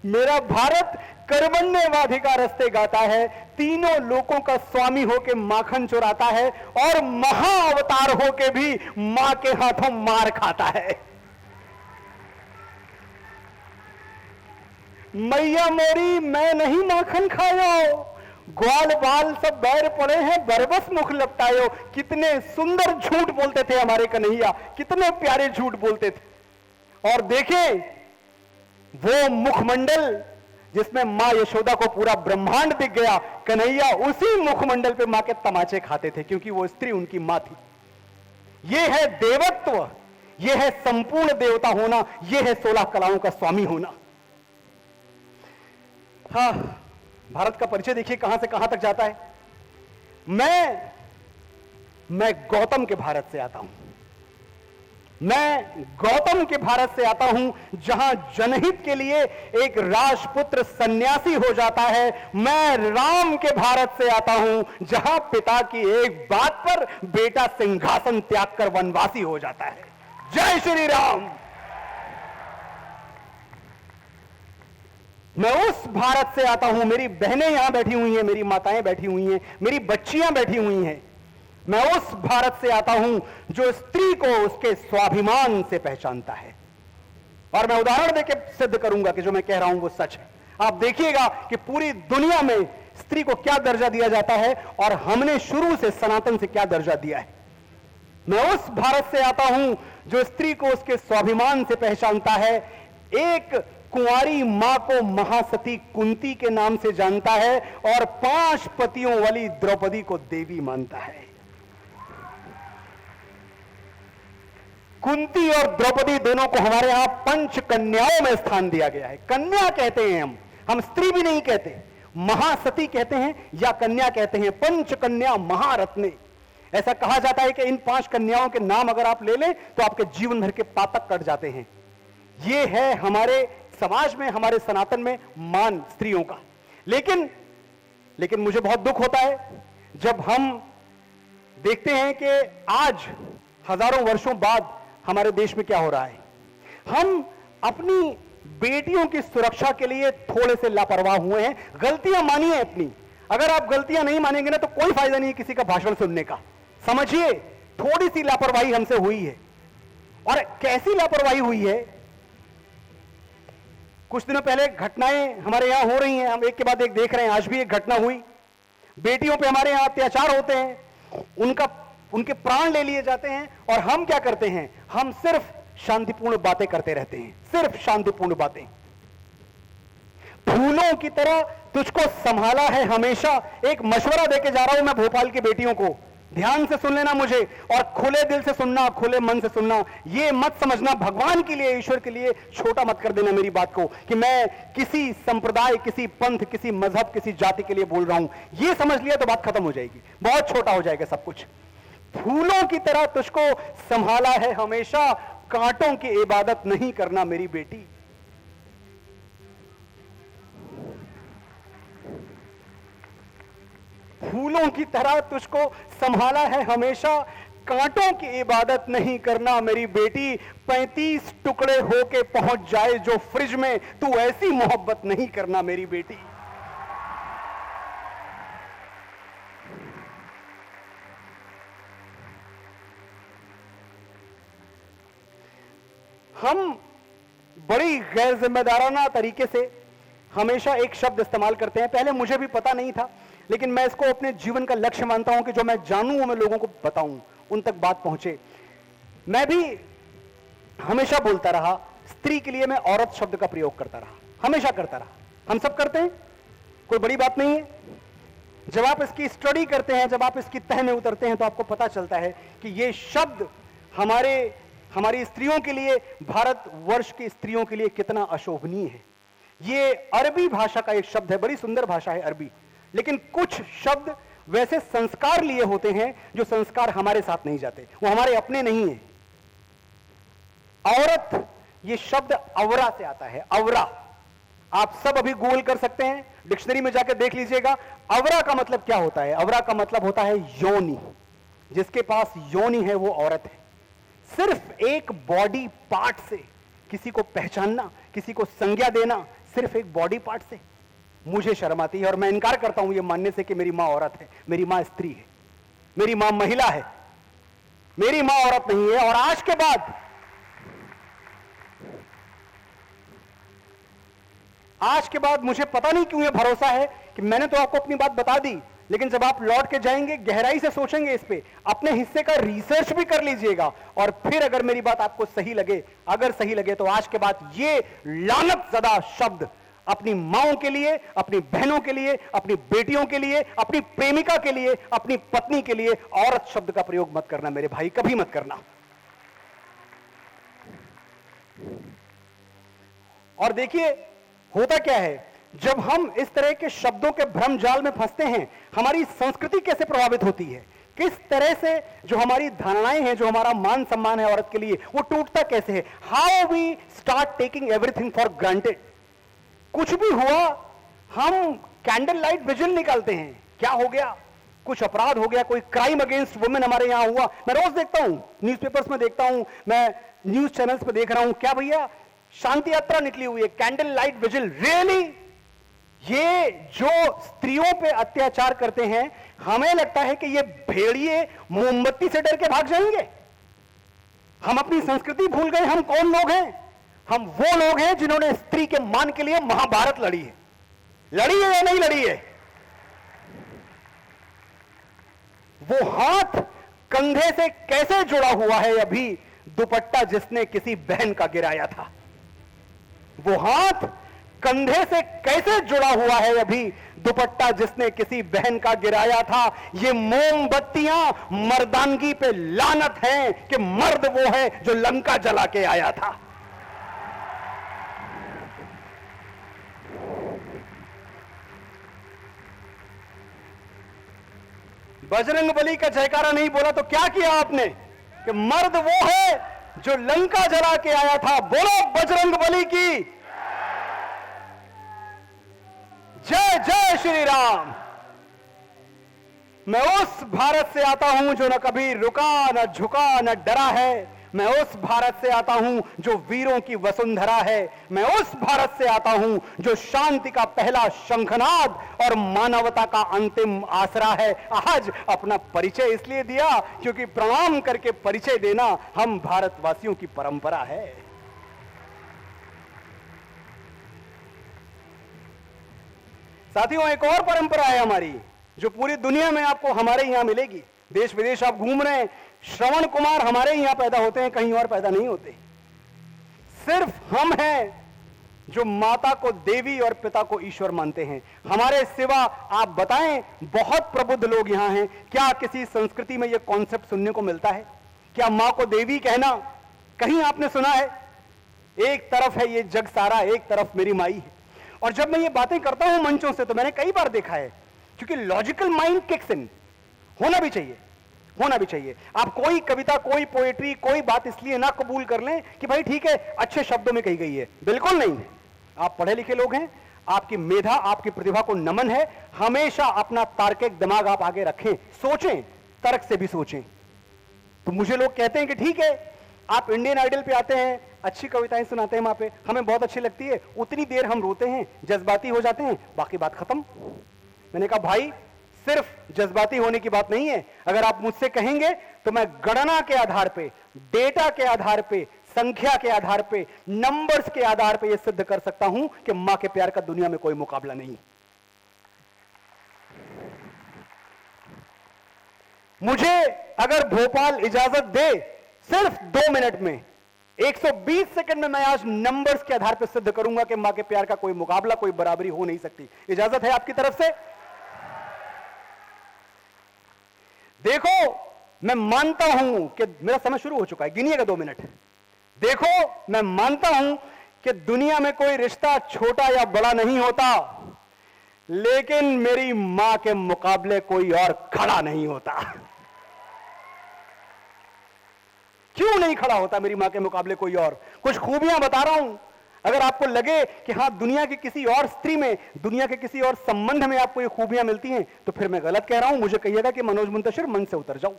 मेरा भारत कर्मण्यवाधिका रस्ते गाता है, तीनों लोगों का स्वामी होके माखन चुराता है और महाअवतार होके भी मां के हाथों मार खाता है। मैया मोरी मैं नहीं माखन खायो, ग्वाल बाल सब बैर पड़े हैं, बरबस मुख लपटायो। कितने सुंदर झूठ बोलते थे हमारे कन्हैया, कितने प्यारे झूठ बोलते थे। और देखें वो मुखमंडल जिसमें मां यशोदा को पूरा ब्रह्मांड दिख गया, कन्हैया उसी मुखमंडल पे मां के तमाचे खाते थे क्योंकि वो स्त्री उनकी मां थी। ये है देवत्व, ये है संपूर्ण देवता होना, ये है 16 कलाओं का स्वामी होना। हाँ, भारत का परिचय देखिए कहां से कहां तक जाता है। मैं गौतम के भारत से आता हूं। मैं गौतम के भारत से आता हूं जहां जनहित के लिए एक राजपुत्र सन्यासी हो जाता है। मैं राम के भारत से आता हूं जहां पिता की एक बात पर बेटा सिंहासन त्याग कर वनवासी हो जाता है। जय श्री राम। मैं उस भारत से आता हूं, मेरी बहनें यहां बैठी हुई हैं, मेरी माताएं बैठी हुई हैं, मेरी बच्चियां बैठी हुई हैं। मैं उस भारत से आता हूं जो स्त्री को उसके स्वाभिमान से पहचानता है। और मैं उदाहरण देकर सिद्ध करूंगा कि जो मैं कह रहा हूं वो सच है। आप देखिएगा कि पूरी दुनिया में स्त्री को क्या दर्जा दिया जाता है और हमने शुरू से सनातन से क्या दर्जा दिया है। मैं उस भारत से आता हूं जो स्त्री को उसके स्वाभिमान से पहचानता है, एक कुंवारी मां को महासती कुंती के नाम से जानता है और 5 पतियों वाली द्रौपदी को देवी मानता है। कुंती और द्रौपदी दोनों को हमारे यहां पंच कन्याओं में स्थान दिया गया है। कन्या कहते हैं हम स्त्री भी नहीं कहते, महासती कहते हैं या कन्या कहते हैं। पंच कन्या महारत्ने, ऐसा कहा जाता है कि इन 5 कन्याओं के नाम अगर आप ले लें तो आपके जीवन भर के पातक कट जाते हैं। यह है हमारे समाज में, हमारे सनातन में मान स्त्रियों का। लेकिन मुझे बहुत दुख होता है जब हम देखते हैं कि आज हजारों वर्षों बाद हमारे देश में क्या हो रहा है। हम अपनी बेटियों की सुरक्षा के लिए थोड़े से लापरवाह हुए हैं। गलतियां मानिए अपनी, अगर आप गलतियां नहीं मानेंगे ना तो कोई फायदा नहीं है किसी का भाषण सुनने का। समझिए थोड़ी सी लापरवाही हमसे हुई है। और कैसी लापरवाही हुई है, कुछ दिनों पहले घटनाएं हमारे यहां हो रही हैं, हम एक के बाद एक देख रहे हैं। आज भी एक घटना हुई, बेटियों पे हमारे यहां अत्याचार होते हैं, उनके प्राण ले लिए जाते हैं और हम क्या करते हैं, हम सिर्फ शांतिपूर्ण बातें करते रहते हैं, सिर्फ शांतिपूर्ण बातें। फूलों की तरह तुझको संभाला है हमेशा। एक मशवरा देके जा रहा हूं मैं भोपाल की बेटियों को, ध्यान से सुन लेना मुझे, और खुले दिल से सुनना, खुले मन से सुनना। ये मत समझना भगवान के लिए, ईश्वर के लिए छोटा मत कर देना मेरी बात को कि मैं किसी संप्रदाय, किसी पंथ, किसी मजहब, किसी जाति के लिए बोल रहा हूं। ये समझ लिया तो बात खत्म हो जाएगी, बहुत छोटा हो जाएगा सब कुछ। फूलों की तरह तुझको संभाला है हमेशा, कांटों की इबादत नहीं करना मेरी बेटी। फूलों की तरह तुझको संभाला है हमेशा, कांटों की इबादत नहीं करना मेरी बेटी। 35 टुकड़े होके पहुंच जाए जो फ्रिज में, तू ऐसी मोहब्बत नहीं करना मेरी बेटी। हम बड़ी गैर जिम्मेदाराना तरीके से हमेशा एक शब्द इस्तेमाल करते हैं। पहले मुझे भी पता नहीं था, लेकिन मैं इसको अपने जीवन का लक्ष्य मानता हूं कि जो मैं जानूं वो मैं लोगों को बताऊं, उन तक बात पहुंचे। मैं भी हमेशा बोलता रहा, स्त्री के लिए मैं औरत शब्द का प्रयोग करता रहा, हमेशा करता रहा। हम सब करते हैं, कोई बड़ी बात नहीं है। जब आप इसकी स्टडी करते हैं, जब आप इसकी तह में उतरते हैं, तो आपको पता चलता है कि ये शब्द हमारी स्त्रियों के लिए, भारतवर्ष की स्त्रियों के लिए कितना अशोभनीय है। ये अरबी भाषा का एक शब्द है, बड़ी सुंदर भाषा है अरबी, लेकिन कुछ शब्द वैसे संस्कार लिए होते हैं जो संस्कार हमारे साथ नहीं जाते, वो हमारे अपने नहीं है। औरत, ये शब्द अवरा से आता है, अवरा। आप सब अभी गूगल कर सकते हैं, डिक्शनरी में जाकर देख लीजिएगा अवरा का मतलब क्या होता है। अवरा का मतलब होता है योनि। जिसके पास योनि है वो औरत है। सिर्फ एक बॉडी पार्ट से किसी को पहचानना, किसी को संज्ञा देना, सिर्फ एक बॉडी पार्ट से, मुझे शर्म आती है और मैं इनकार करता हूं ये मानने से कि मेरी मां औरत है। मेरी मां स्त्री है, मेरी मां महिला है, मेरी मां औरत नहीं है। और आज के बाद मुझे पता नहीं क्यों ये भरोसा है कि मैंने तो आपको अपनी बात बता दी, लेकिन जब आप लौट के जाएंगे, गहराई से सोचेंगे इस पे, अपने हिस्से का रिसर्च भी कर लीजिएगा, और फिर अगर मेरी बात आपको सही लगे, अगर सही लगे, तो आज के बाद ये लानतज़दा शब्द अपनी माओं के लिए, अपनी बहनों के लिए, अपनी बेटियों के लिए, अपनी प्रेमिका के लिए, अपनी पत्नी के लिए औरत शब्द का प्रयोग मत करना मेरे भाई, कभी मत करना। और देखिए होता क्या है, जब हम इस तरह के शब्दों के भ्रम जाल में फंसते हैं, हमारी संस्कृति कैसे प्रभावित होती है, किस तरह से जो हमारी धारणाएं हैं, जो हमारा मान सम्मान है औरत के लिए, वो टूटता कैसे है। How we start taking everything for granted. कुछ भी हुआ हम कैंडल लाइट विजिल निकालते हैं। क्या हो गया, कुछ अपराध हो गया, कोई क्राइम अगेंस्ट वुमेन हमारे यहां हुआ, मैं रोज देखता हूं, न्यूज़पेपर्स में देखता हूं, मैं न्यूज चैनल्स पे देख रहा हूं, क्या भैया शांति यात्रा निकली हुई है, कैंडल लाइट विजिल। रियली ये जो स्त्रियों पे अत्याचार करते हैं, हमें लगता है कि ये भेड़िए मोमबत्ती से डर के भाग जाएंगे। हम अपनी संस्कृति भूल गए। हम कौन लोग हैं? हम वो लोग हैं जिन्होंने स्त्री के मान के लिए महाभारत लड़ी है। लड़ी है या नहीं लड़ी है? वो हाथ कंधे से कैसे जुड़ा हुआ है अभी, दुपट्टा जिसने किसी बहन का गिराया था। वो हाथ कंधे से कैसे जुड़ा हुआ है अभी, दुपट्टा जिसने किसी बहन का गिराया था। ये मोमबत्तियां मर्दानगी पे लानत हैं कि मर्द वो है जो लंका जला के आया था। बजरंग बली का जयकारा नहीं बोला तो क्या किया आपने कि मर्द वो है जो लंका जला के आया था। बोलो बजरंग बली की जय जय श्री राम। मैं उस भारत से आता हूं जो न कभी रुका, न झुका, न डरा है। मैं उस भारत से आता हूं जो वीरों की वसुंधरा है। मैं उस भारत से आता हूं जो शांति का पहला शंखनाद और मानवता का अंतिम आसरा है। आज अपना परिचय इसलिए दिया क्योंकि प्रणाम करके परिचय देना हम भारतवासियों की परंपरा है। साथियों, एक और परंपरा है हमारी जो पूरी दुनिया में आपको हमारे यहां मिलेगी। देश विदेश आप घूम रहे हैं, श्रवण कुमार हमारे यहां पैदा होते हैं, कहीं और पैदा नहीं होते। सिर्फ हम हैं जो माता को देवी और पिता को ईश्वर मानते हैं। हमारे सिवा आप बताएं, बहुत प्रबुद्ध लोग यहां हैं, क्या किसी संस्कृति में यह कॉन्सेप्ट सुनने को मिलता है? क्या मां को देवी कहना कहीं आपने सुना है? एक तरफ है ये जग सारा, एक तरफ मेरी माई है। और जब मैं ये बातें करता हूं मंचों से तो मैंने कई बार देखा है, क्योंकि लॉजिकल माइंड किक्स इन, होना भी चाहिए, होना भी चाहिए। आप कोई कविता, कोई पोएट्री, कोई बात इसलिए ना कबूल कर लें कि भाई ठीक है अच्छे शब्दों में कही गई है, बिल्कुल नहीं है। आप पढ़े लिखे लोग हैं, आपकी मेधा, आपकी प्रतिभा को नमन है। हमेशा अपना तार्किक दिमाग आप आगे रखें, सोचें, तर्क से भी सोचें। तो मुझे लोग कहते हैं कि ठीक है आप इंडियन आइडल पे आते हैं, अच्छी कविताएं सुनाते हैं, वहां पे हमें बहुत अच्छी लगती है, उतनी देर हम रोते हैं, जज्बाती हो जाते हैं, बाकी बात खत्म। मैंने कहा भाई सिर्फ जज्बाती होने की बात नहीं है, अगर आप मुझसे कहेंगे तो मैं गणना के आधार पे, डेटा के आधार पे, संख्या के आधार पे, नंबर्स के आधार पे यह सिद्ध कर सकता हूं कि मां के प्यार का दुनिया में कोई मुकाबला नहीं। मुझे अगर भोपाल इजाजत दे सिर्फ 2 मिनट में, 120 सेकंड में मैं आज नंबर्स के आधार पर सिद्ध करूंगा कि मां के प्यार का कोई मुकाबला, कोई बराबरी हो नहीं सकती। इजाजत है आपकी तरफ से? देखो मैं मानता हूं कि मेरा समय शुरू हो चुका है, गिनिएगा 2 मिनट। देखो मैं मानता हूं कि दुनिया में कोई रिश्ता छोटा या बड़ा नहीं होता, लेकिन मेरी मां के मुकाबले कोई और खड़ा नहीं होता। क्यों नहीं खड़ा होता मेरी मां के मुकाबले कोई और? कुछ खूबियां बता रहा हूं, अगर आपको लगे कि हां दुनिया की किसी और स्त्री में, दुनिया के किसी और संबंध में आपको ये खूबियां मिलती हैं, तो फिर मैं गलत कह रहा हूं। मुझे कहिएगा कि मनोज मुंतशिर मंच से उतर जाओ।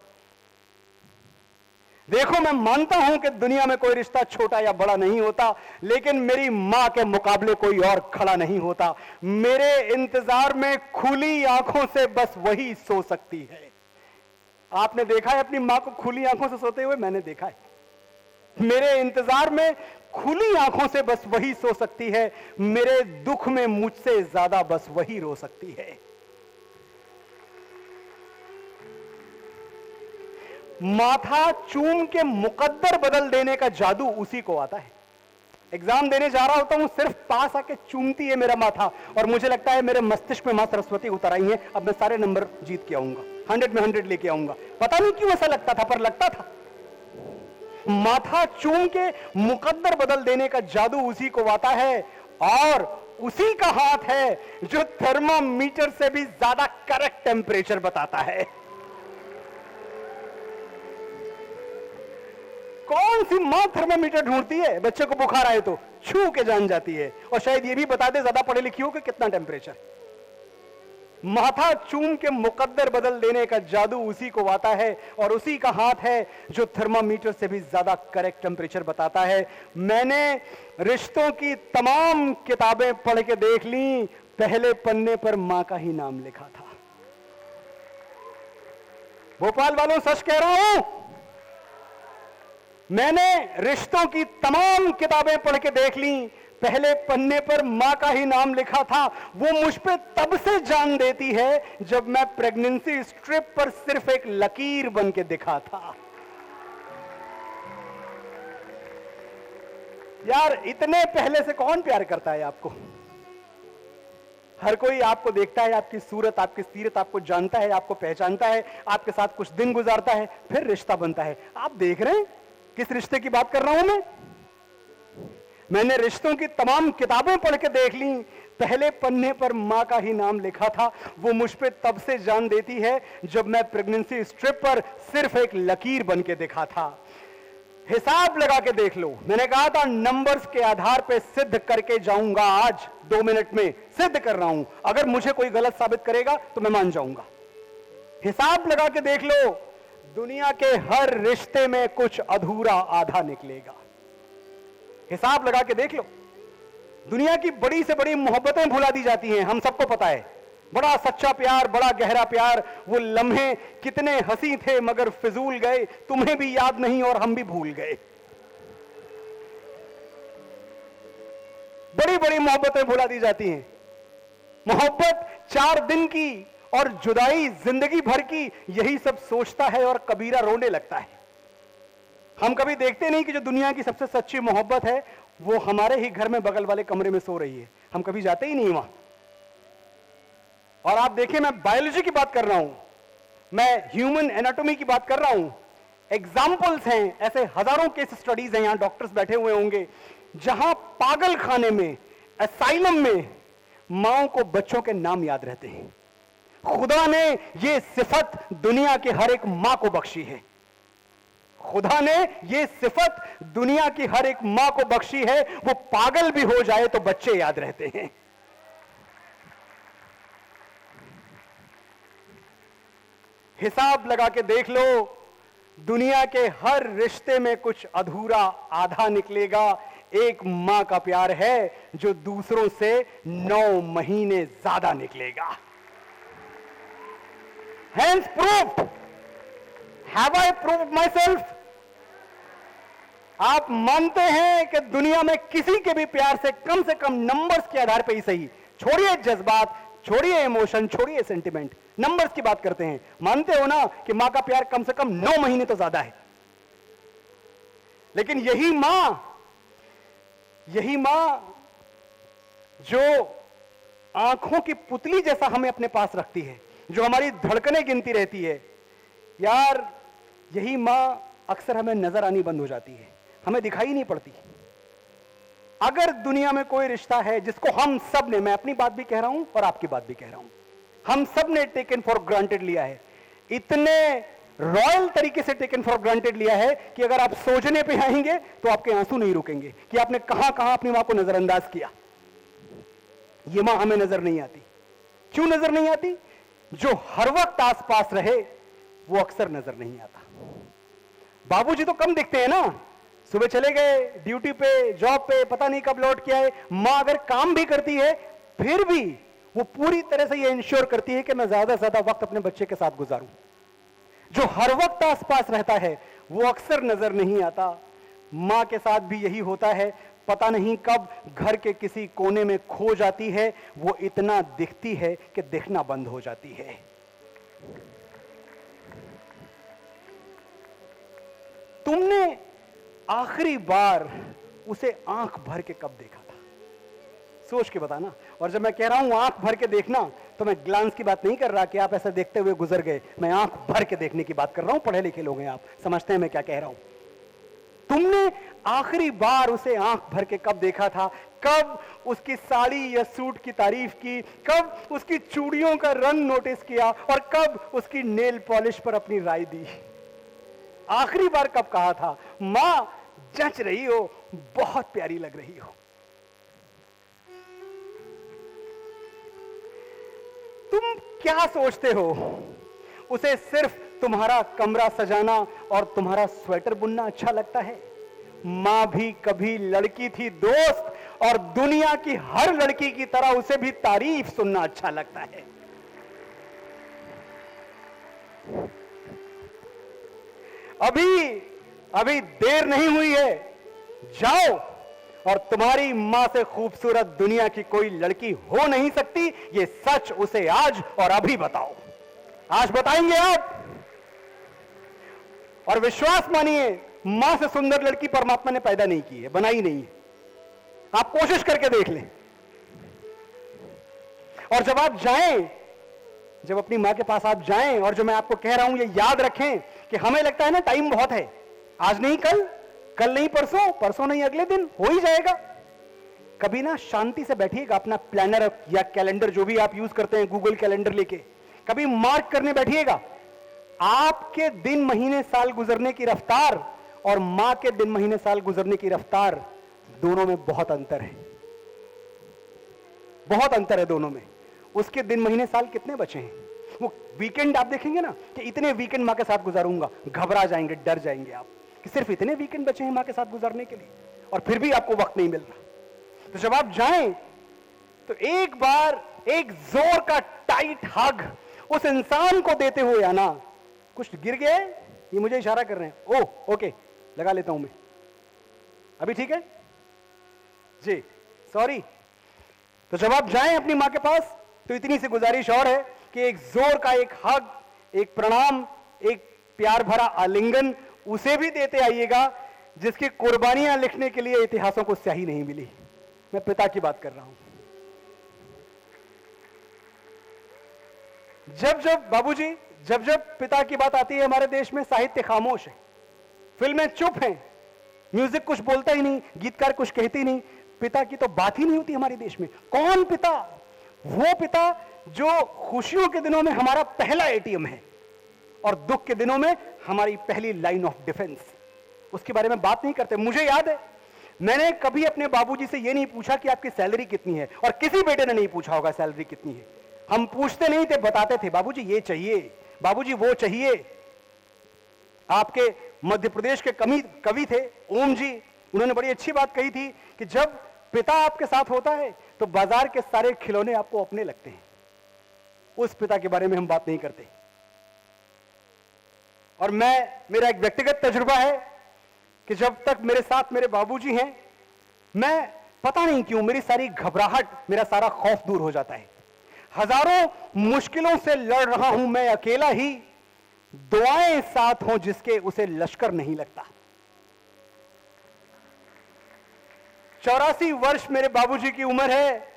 देखो मैं मानता हूं कि दुनिया में कोई रिश्ता छोटा या बड़ा नहीं होता, लेकिन मेरी मां के मुकाबले कोई और खड़ा नहीं होता। मेरे इंतजार में खुली आंखों से बस वही सो सकती है। आपने देखा है अपनी मां को खुली आंखों से सोते हुए? मैंने देखा है। मेरे इंतजार में खुली आंखों से बस वही सो सकती है, मेरे दुख में मुझसे ज्यादा बस वही रो सकती है। माथा चूम के मुकद्दर बदल देने का जादू उसी को आता है। एग्जाम देने जा रहा होता हूं, सिर्फ पास आके चूमती है मेरा माथा, और मुझे लगता है मेरे मस्तिष्क में मां सरस्वती उतर आई है, अब मैं सारे नंबर जीत के आऊंगा, 100 में 100 लेके आऊंगा। पता नहीं क्यों ऐसा लगता था, पर लगता था। माथा चूम के मुकद्दर बदल देने का जादू उसी को आता है, और उसी का हाथ है जो थर्मामीटर से भी ज्यादा करेक्ट टेम्परेचर बताता है। कौन सी मां थर्मामीटर ढूंढती है? बच्चे को बुखार आए तो छू के जान जाती है, और शायद ये भी बता दे ज्यादा पढ़े लिखी हो कि कितना टेम्परेचर। माथा चूम के मुकद्दर बदल देने का जादू उसी को आता है, और उसी का हाथ है जो थर्मामीटर से भी ज्यादा करेक्ट टेम्परेचर बताता है। मैंने रिश्तों की तमाम किताबें पढ़ के देख ली, पहले पन्ने पर मां का ही नाम लिखा था। भोपाल वालों सच कह रहा हूं, मैंने रिश्तों की तमाम किताबें पढ़ के देख ली, पहले पन्ने पर मां का ही नाम लिखा था। वो मुझ पे तब से जान देती है जब मैं प्रेगनेंसी स्ट्रिप पर सिर्फ एक लकीर बन के दिखा था। यार इतने पहले से कौन प्यार करता है आपको? हर कोई आपको देखता है, आपकी सूरत, आपकी सीरत आपको जानता है, आपको पहचानता है, आपके साथ कुछ दिन गुजारता है, फिर रिश्ता बनता है। आप देख रहे हैं किस रिश्ते की बात कर रहा हूं मैं? मैंने रिश्तों की तमाम किताबें पढ़ के देख ली, पहले पन्ने पर मां का ही नाम लिखा था। वो मुझ पे तब से जान देती है जब मैं प्रेगनेंसी स्ट्रिप पर सिर्फ एक लकीर बन के दिखा था। हिसाब लगा के देख लो, मैंने कहा था नंबर्स के आधार पे सिद्ध करके जाऊंगा। आज 2 मिनट में सिद्ध कर रहा हूं, अगर मुझे कोई गलत साबित करेगा तो मैं मान जाऊंगा। हिसाब लगा के देख लो, दुनिया के हर रिश्ते में कुछ अधूरा आधा निकलेगा। हिसाब लगा के देख लो, दुनिया की बड़ी से बड़ी मोहब्बतें भुला दी जाती हैं, हम सबको पता है। बड़ा सच्चा प्यार, बड़ा गहरा प्यार, वो लम्हे कितने हंसी थे मगर फिजूल गए, तुम्हें भी याद नहीं और हम भी भूल गए। बड़ी बड़ी मोहब्बतें भुला दी जाती हैं। मोहब्बत 4 दिन की और जुदाई जिंदगी भर की, यही सब सोचता है और कबीरा रोने लगता है। हम कभी देखते नहीं कि जो दुनिया की सबसे सच्ची मोहब्बत है वो हमारे ही घर में बगल वाले कमरे में सो रही है, हम कभी जाते ही नहीं वहां। और आप देखिए, मैं बायोलॉजी की बात कर रहा हूं, मैं ह्यूमन एनाटॉमी की बात कर रहा हूं। एग्जाम्पल्स हैं, ऐसे हजारों केस स्टडीज हैं, यहां डॉक्टर्स बैठे हुए होंगे, जहां पागल खाने में, असाइलम में माओ को बच्चों के नाम याद रहते हैं। खुदा ने यह सिफत दुनिया के हर एक मां को बख्शी है। खुदा ने यह सिफत दुनिया की हर एक मां को बख्शी है। वो पागल भी हो जाए तो बच्चे याद रहते हैं। हिसाब लगा के देख लो, दुनिया के हर रिश्ते में कुछ अधूरा आधा निकलेगा। एक मां का प्यार है जो दूसरों से 9 महीने ज्यादा निकलेगा। Hence proved. Have I proved myself? आप मानते हैं कि दुनिया में किसी के भी प्यार से कम नंबर्स के आधार पर ही सही, छोड़िए जज्बात, छोड़िए इमोशन, छोड़िए सेंटिमेंट, नंबर्स की बात करते हैं, मानते हो ना कि मां का प्यार कम से कम 9 महीने तो ज्यादा है। लेकिन यही मां जो आंखों की पुतली जैसा हमें अपने पास रखती है, जो हमारी धड़कनें गिनती रहती है, यार यही मां अक्सर हमें नजर आनी बंद हो जाती है, हमें दिखाई नहीं पड़ती। अगर दुनिया में कोई रिश्ता है जिसको हम सब ने, मैं अपनी बात भी कह रहा हूं और आपकी बात भी कह रहा हूं, हम सब ने टेकन फॉर ग्रांटेड लिया है, इतने रॉयल तरीके से टेकन फॉर ग्रांटेड लिया है कि अगर आप सोचने पे आएंगे तो आपके आंसू नहीं रुकेंगे कि आपने कहां कहां अपनी मां को नजरअंदाज किया। ये मां हमें नजर नहीं आती। क्यों नजर नहीं आती? जो हर वक्त आसपास रहे वो अक्सर नजर नहीं आता। बाबूजी तो कम दिखते हैं ना, सुबह चले गए ड्यूटी पे, जॉब पे, पता नहीं कब लौट के आए। मां अगर काम भी करती है फिर भी वो पूरी तरह से ये इंश्योर करती है कि मैं ज्यादा से ज्यादा वक्त अपने बच्चे के साथ गुजारूं। जो हर वक्त आसपास रहता है वो अक्सर नजर नहीं आता। मां के साथ भी यही होता है, पता नहीं कब घर के किसी कोने में खो जाती है, वो इतना दिखती है कि दिखना बंद हो जाती है। तुमने आखिरी बार उसे आंख भर के कब देखा था? सोच के बताना। और जब मैं कह रहा हूं आंख भर के देखना, तो मैं ग्लांस की बात नहीं कर रहा कि आप ऐसा देखते हुए गुजर गए, मैं आंख भर के देखने की बात कर रहा हूं। पढ़े लिखे लोग हैं आप, समझते हैं मैं क्या कह रहा हूं। तुमने आखिरी बार उसे आंख भर के कब देखा था? कब उसकी साड़ी या सूट की तारीफ की, कब उसकी चूड़ियों का रंग नोटिस किया, और कब उसकी नेल पॉलिश पर अपनी राय दी? आखिरी बार कब कहा था, मां जच रही हो, बहुत प्यारी लग रही हो? तुम क्या सोचते हो? उसे सिर्फ तुम्हारा कमरा सजाना और तुम्हारा स्वेटर बुनना अच्छा लगता है? मां भी कभी लड़की थी दोस्त, और दुनिया की हर लड़की की तरह उसे भी तारीफ सुनना अच्छा लगता है। अभी देर नहीं हुई है, जाओ, और तुम्हारी मां से खूबसूरत दुनिया की कोई लड़की हो नहीं सकती, ये सच उसे आज और अभी बताओ। आज बताएंगे आप, और विश्वास मानिए, मां से सुंदर लड़की परमात्मा ने पैदा नहीं की है, बनाई नहीं है। आप कोशिश करके देख लें। और जब आप जाएं, जब अपनी मां के पास आप जाएं, और जो मैं आपको कह रहा हूं ये याद रखें कि हमें लगता है ना टाइम बहुत है, आज नहीं कल, कल नहीं परसों, परसों नहीं अगले दिन, हो ही जाएगा। कभी ना शांति से बैठिएगा, अपना प्लानर या कैलेंडर जो भी आप यूज करते हैं, गूगल कैलेंडर लेके कभी मार्क करने बैठिएगा। आपके दिन महीने साल गुजरने की रफ्तार और मां के दिन महीने साल गुजरने की रफ्तार, दोनों में बहुत अंतर है, बहुत अंतर है दोनों में। उसके दिन महीने साल कितने बचे हैं? वो वीकेंड आप देखेंगे ना कि इतने वीकेंड मां के साथ गुजारूंगा, घबरा जाएंगे, डर जाएंगे आप कि सिर्फ इतने वीकेंड बचे हैं मां के साथ गुजारने के लिए, और फिर भी आपको वक्त नहीं मिल रहा। तो जब आप जाएं तो एक बार एक जोर का टाइट हग उस इंसान को देते हुए आना। कुछ गिर गया है, ये मुझे इशारा कर रहे हैं, ओह ओके, लगा लेता हूं मैं, अभी ठीक है जी, सॉरी। तो जब आप जाएं अपनी मां के पास तो इतनी सी गुजारिश और है कि एक जोर का एक हग, एक प्रणाम, एक प्यार भरा आलिंगन उसे भी देते आइएगा, जिसकी कुर्बानियां लिखने के लिए इतिहासों को स्याही नहीं मिली। मैं पिता की बात कर रहा हूं। जब जब बाबूजी, जब जब पिता की बात आती है हमारे देश में साहित्य खामोश है, फिल्में चुप हैं, म्यूजिक कुछ बोलता ही नहीं, गीतकार कुछ कहते ही नहीं, पिता की तो बात ही नहीं होती हमारे देश में। कौन पिता? वो पिता जो खुशियों के दिनों में हमारा पहला एटीएम है और दुख के दिनों में हमारी पहली लाइन ऑफ डिफेंस। उसके बारे में बात नहीं करते। मुझे याद है, मैंने कभी अपने बाबूजी से यह नहीं पूछा कि आपकी सैलरी कितनी है, और किसी बेटे ने नहीं पूछा होगा सैलरी कितनी है। हम पूछते नहीं थे, बताते थे बाबूजी ये चाहिए, बाबूजी वो चाहिए। आपके मध्य प्रदेश के कवि थे ओम जी, उन्होंने बड़ी अच्छी बात कही थी कि जब पिता आपके साथ होता है तो बाजार के सारे खिलौने आपको अपने लगते हैं। उस पिता के बारे में हम बात नहीं करते। और मेरा एक व्यक्तिगत तजुर्बा है कि जब तक मेरे साथ मेरे बाबूजी हैं, मैं पता नहीं क्यों मेरी सारी घबराहट, मेरा सारा खौफ दूर हो जाता है। हजारों मुश्किलों से लड़ रहा हूं मैं अकेला ही, दुआएं साथ हों जिसके उसे लश्कर नहीं लगता। 84 वर्ष मेरे बाबूजी की उम्र है।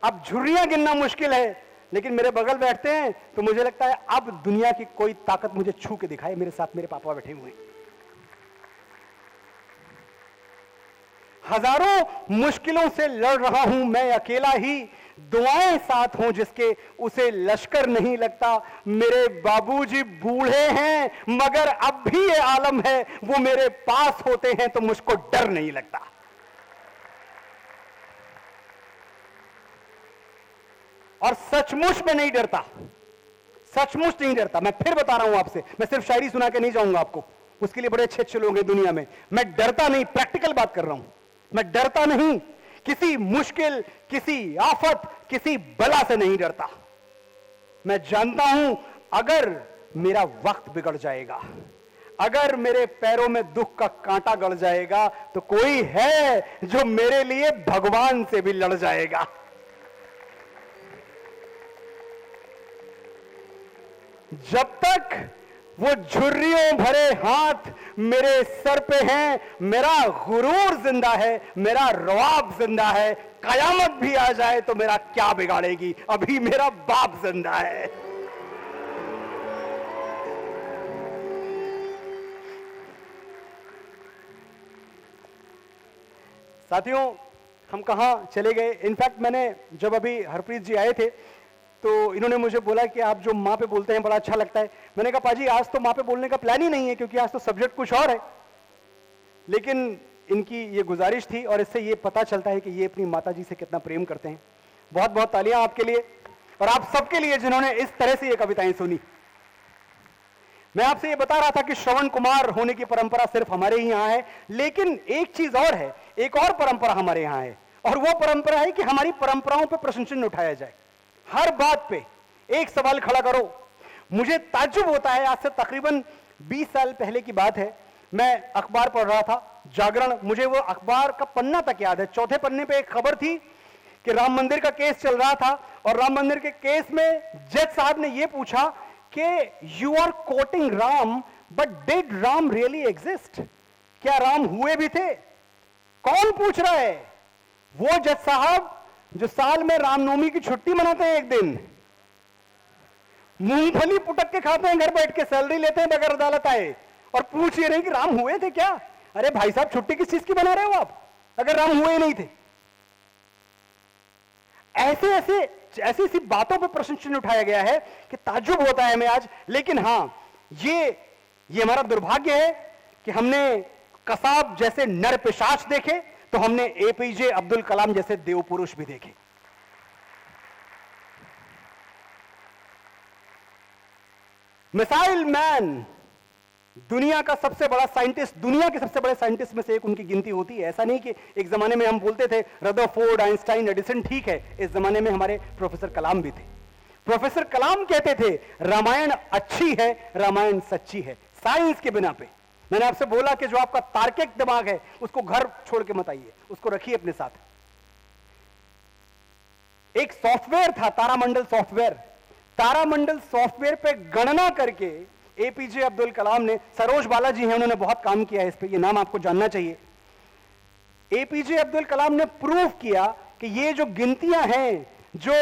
अब झुर्रियां गिनना मुश्किल है, लेकिन मेरे बगल बैठते हैं तो मुझे लगता है अब दुनिया की कोई ताकत मुझे छू के दिखाए। मेरे साथ मेरे पापा बैठे हुए हैं। हजारों मुश्किलों से लड़ रहा हूं मैं अकेला ही, दुआएं साथ हों जिसके उसे लश्कर नहीं लगता। मेरे बाबूजी बूढ़े हैं मगर अब भी ये आलम है, वो मेरे पास होते हैं तो मुझको डर नहीं लगता। और सचमुच में नहीं डरता, सचमुच नहीं डरता। मैं फिर बता रहा हूं आपसे, मैं सिर्फ शायरी सुना के नहीं जाऊंगा आपको, उसके लिए बड़े अच्छे अच्छे लोग हैं दुनिया में। मैं डरता नहीं, प्रैक्टिकल बात कर रहा हूं। मैं डरता नहीं, किसी मुश्किल, किसी आफत, किसी बला से नहीं डरता। मैं जानता हूं अगर मेरा वक्त बिगड़ जाएगा, अगर मेरे पैरों में दुख का कांटा गड़ जाएगा, तो कोई है जो मेरे लिए भगवान से भी लड़ जाएगा। जब तक वो झुर्रियों भरे हाथ मेरे सर पे हैं, मेरा गुरूर जिंदा है, मेरा रवाब जिंदा है। कयामत भी आ जाए तो मेरा क्या बिगाड़ेगी, अभी मेरा बाप जिंदा है। साथियों, हम कहां चले गए। इनफैक्ट मैंने जब अभी हरप्रीत जी आए थे तो इन्होंने मुझे बोला कि आप जो माँ पे बोलते हैं बड़ा अच्छा लगता है। मैंने कहा पाजी आज तो माँ पे बोलने का प्लान ही नहीं है, क्योंकि आज तो सब्जेक्ट कुछ और है। लेकिन इनकी ये गुजारिश थी और इससे ये पता चलता है कि ये अपनी माता जी से कितना प्रेम करते हैं। बहुत बहुत तालियां आपके लिए और आप सबके लिए जिन्होंने इस तरह से ये कविताएं सुनी। मैं आपसे ये बता रहा था कि श्रवण कुमार होने की परंपरा सिर्फ हमारे ही यहाँ है, लेकिन एक चीज और है, एक और परंपरा हमारे यहाँ है, और वो परंपरा है कि हमारी परंपराओं पर प्रश्न चिन्ह उठाया जाए। हर बात पे एक सवाल खड़ा करो। मुझे ताज्जुब होता है, आज से तकरीबन 20 साल पहले की बात है, मैं अखबार पढ़ रहा था, जागरण। मुझे वो अखबार का पन्ना तक याद है। चौथे पन्ने पे एक खबर थी कि राम मंदिर का केस चल रहा था और राम मंदिर के केस में जज साहब ने ये पूछा कि you are quoting Ram, but did Ram really exist? क्या राम हुए भी थे? कौन पूछ रहा है? वो जज साहब जो साल में रामनवमी की छुट्टी मनाते हैं, एक दिन मूंगफली पुटक के खाते हैं घर बैठ के, सैलरी लेते हैं बगैर अदालत आए, और पूछ ये रहे कि राम हुए थे क्या? अरे भाई साहब, छुट्टी किस चीज की बना रहे हो आप अगर राम हुए नहीं थे? ऐसी ऐसी बातों पर प्रश्न चिन्ह उठाया गया है कि ताज्जुब होता है हमें आज। लेकिन हां, ये हमारा दुर्भाग्य है कि हमने कसाब जैसे नर पिशाच देखे तो हमने एपीजे अब्दुल कलाम जैसे देव पुरुष भी देखे। मिसाइल मैन दुनिया का सबसे बड़ा साइंटिस्ट, दुनिया के सबसे बड़े साइंटिस्ट में से एक उनकी गिनती होती है। ऐसा नहीं कि एक जमाने में हम बोलते थे रदरफोर्ड, आइंस्टाइन, एडिसन, ठीक है, इस जमाने में हमारे प्रोफेसर कलाम भी थे। प्रोफेसर कलाम कहते थे रामायण अच्छी है, रामायण सच्ची है, साइंस के बिना पे। मैंने आपसे बोला कि जो आपका तार्किक दिमाग है उसको घर छोड़ के मत आइए, उसको रखिए अपने साथ। एक सॉफ्टवेयर था तारामंडल सॉफ्टवेयर। तारामंडल सॉफ्टवेयर पे गणना करके एपीजे अब्दुल कलाम ने, सरोज बालाजी हैं, उन्होंने बहुत काम किया है इस पे, ये नाम आपको जानना चाहिए। एपीजे अब्दुल कलाम ने प्रूव किया कि ये जो गिनतियां हैं जो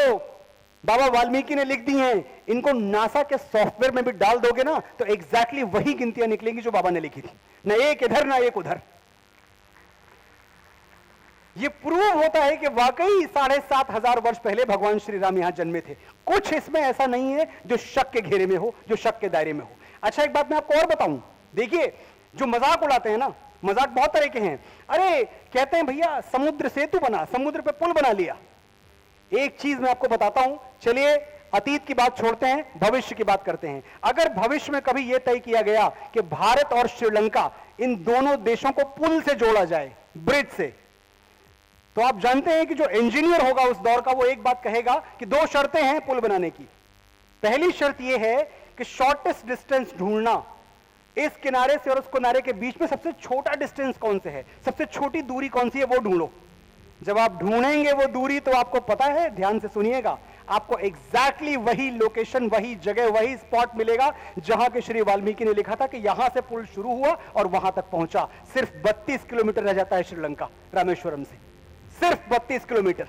बाबा वाल्मीकि ने लिख दी हैं, इनको नासा के सॉफ्टवेयर में भी डाल दोगे ना तो एग्जैक्टली वही गिनतियां निकलेंगी जो बाबा ने लिखी थी, ना एक इधर ना एक उधर। ये प्रूव होता है कि वाकई 7,500 वर्ष पहले भगवान श्री राम यहां जन्मे थे। कुछ इसमें ऐसा नहीं है जो शक के घेरे में हो, जो शक के दायरे में हो। अच्छा, एक बात मैं आपको और बताऊं, देखिए जो मजाक उड़ाते हैं ना, मजाक बहुत तरह के हैं। अरे कहते हैं भैया समुद्र सेतु बना, समुद्र पे पुल बना लिया। एक चीज मैं आपको बताता हूं, चलिए अतीत की बात छोड़ते हैं, भविष्य की बात करते हैं। अगर भविष्य में कभी यह तय किया गया कि भारत और श्रीलंका, इन दोनों देशों को पुल से जोड़ा जाए, ब्रिज से, तो आप जानते हैं कि जो इंजीनियर होगा उस दौर का, वो एक बात कहेगा कि 2 शर्तें हैं पुल बनाने की। पहली शर्त यह है कि शॉर्टेस्ट डिस्टेंस ढूंढना, इस किनारे से और उस किनारे के बीच में सबसे छोटा डिस्टेंस कौन से है, सबसे छोटी दूरी कौन सी है, वो ढूंढो। जब आप ढूंढेंगे वो दूरी तो आपको पता है, ध्यान से सुनिएगा, आपको एग्जैक्टली वही लोकेशन, वही जगह, वही स्पॉट मिलेगा जहां के श्री वाल्मीकि ने लिखा था कि यहां से पुल शुरू हुआ और वहां तक पहुंचा। सिर्फ 32 किलोमीटर रह जाता है श्रीलंका रामेश्वरम से, सिर्फ 32 किलोमीटर।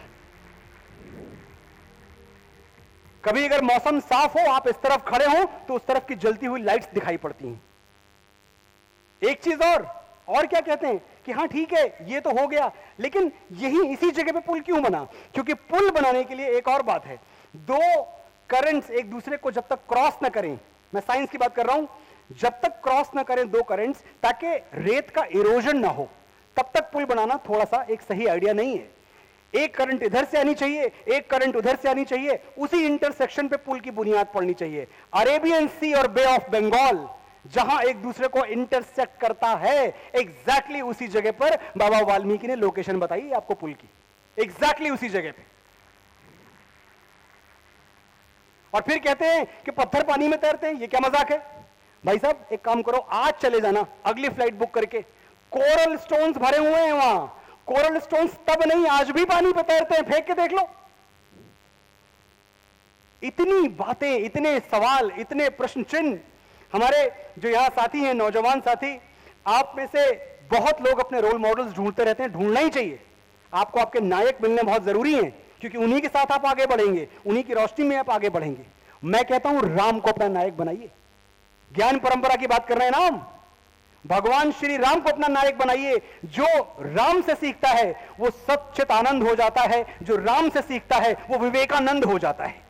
कभी अगर मौसम साफ हो, आप इस तरफ खड़े हो तो उस तरफ की जलती हुई लाइट्स दिखाई पड़ती हैं। एक चीज और क्या कहते हैं कि हाँ ठीक है ये तो हो गया, लेकिन यही इसी जगह पे पुल क्यों बना? क्योंकि पुल बनाने के लिए एक और बात है, 2 करंट्स एक दूसरे को जब तक क्रॉस ना करें, मैं साइंस की बात कर रहा हूं, जब तक क्रॉस ना करें 2 करंट्स, ताकि रेत का इरोजन ना हो, तब तक पुल बनाना थोड़ा सा एक सही आइडिया नहीं है। एक करंट इधर से आनी चाहिए, एक करंट उधर से आनी चाहिए, उसी इंटरसेक्शन पे पुल की बुनियाद पड़नी चाहिए। अरेबियन सी और बे ऑफ बंगाल जहां एक दूसरे को इंटरसेक्ट करता है, एग्जैक्टली उसी जगह पर बाबा वाल्मीकि ने लोकेशन बताई आपको पुल की, एग्जैक्टली उसी जगह पे। और फिर कहते हैं कि पत्थर पानी में तैरते हैं, ये क्या मजाक है? भाई साहब एक काम करो, आज चले जाना अगली फ्लाइट बुक करके, कोरल स्टोन्स भरे हुए हैं वहां। कोरल स्टोन्स तब नहीं, आज भी पानी पे तैरते हैं, फेंक के देख लो। इतनी बातें, इतने सवाल, इतने प्रश्न चिन्ह। हमारे जो यहां साथी हैं, नौजवान साथी, आप में से बहुत लोग अपने रोल मॉडल्स ढूंढते रहते हैं, ढूंढना ही चाहिए। आपको आपके नायक मिलने बहुत जरूरी हैं, क्योंकि उन्हीं के साथ आप आगे बढ़ेंगे, उन्हीं की रोशनी में आप आगे बढ़ेंगे। मैं कहता हूं राम को अपना नायक बनाइए। ज्ञान परंपरा की बात कर रहे हैं ना हम, भगवान श्री राम को अपना नायक बनाइए। जो राम से सीखता है वो सच्चिदानंद हो जाता है, जो राम से सीखता है वो विवेकानंद हो जाता है।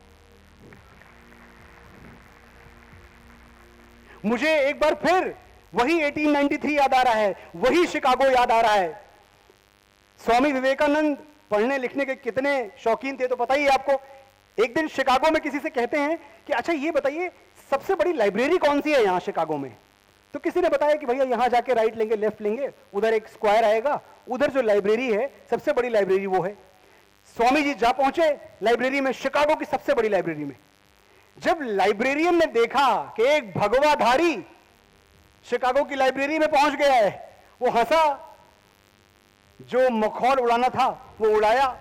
मुझे एक बार फिर वही 1893 याद आ रहा है, वही शिकागो याद आ रहा है। स्वामी विवेकानंद पढ़ने लिखने के कितने शौकीन थे तो पता ही है आपको। एक दिन शिकागो में किसी से कहते हैं कि अच्छा ये बताइए सबसे बड़ी लाइब्रेरी कौन सी है यहां शिकागो में? तो किसी ने बताया कि भैया यहां जाके राइट लेंगे, लेफ्ट लेंगे, उधर एक स्क्वायर आएगा, उधर जो लाइब्रेरी है सबसे बड़ी लाइब्रेरी वो है। स्वामी जी जा पहुंचे लाइब्रेरी में, शिकागो की सबसे बड़ी लाइब्रेरी में। जब लाइब्रेरियन ने देखा कि एक भगवाधारी शिकागो की लाइब्रेरी में पहुंच गया है, वो हंसा, जो मखौल उड़ाना था वो उड़ाया,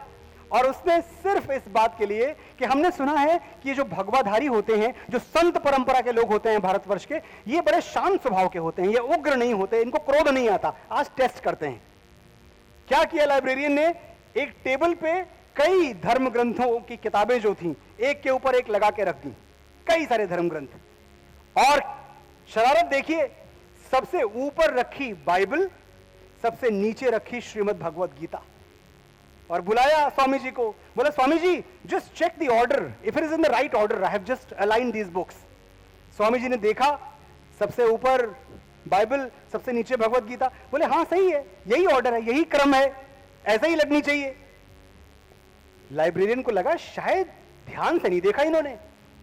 और उसने सिर्फ इस बात के लिए कि हमने सुना है कि ये जो भगवाधारी होते हैं, जो संत परंपरा के लोग होते हैं भारतवर्ष के, ये बड़े शांत स्वभाव के होते हैं, ये उग्र नहीं होते, इनको क्रोध नहीं आता। आज टेस्ट करते हैं। क्या किया लाइब्रेरियन ने? एक टेबल पे कई धर्म ग्रंथों की किताबें जो थी एक के ऊपर एक लगा के रख दी, कई सारे धर्म ग्रंथ, और शरारत देखिए, सबसे ऊपर रखी बाइबल, सबसे नीचे रखी श्रीमद् भगवत गीता। और बुलाया स्वामी जी को, बोला Swami ji just check the order, if it is in the right order, I have just align these books. Swami ji ने देखा, सबसे ऊपर बाइबल, सबसे नीचे भगवत गीता। बोले हाँ सही है, यही ऑर्डर है, यही क्रम है, ऐसा ही लगनी चाहिए। लाइब्रेरियन को लगा शायद ध्यान से नहीं देखा इन्होंने।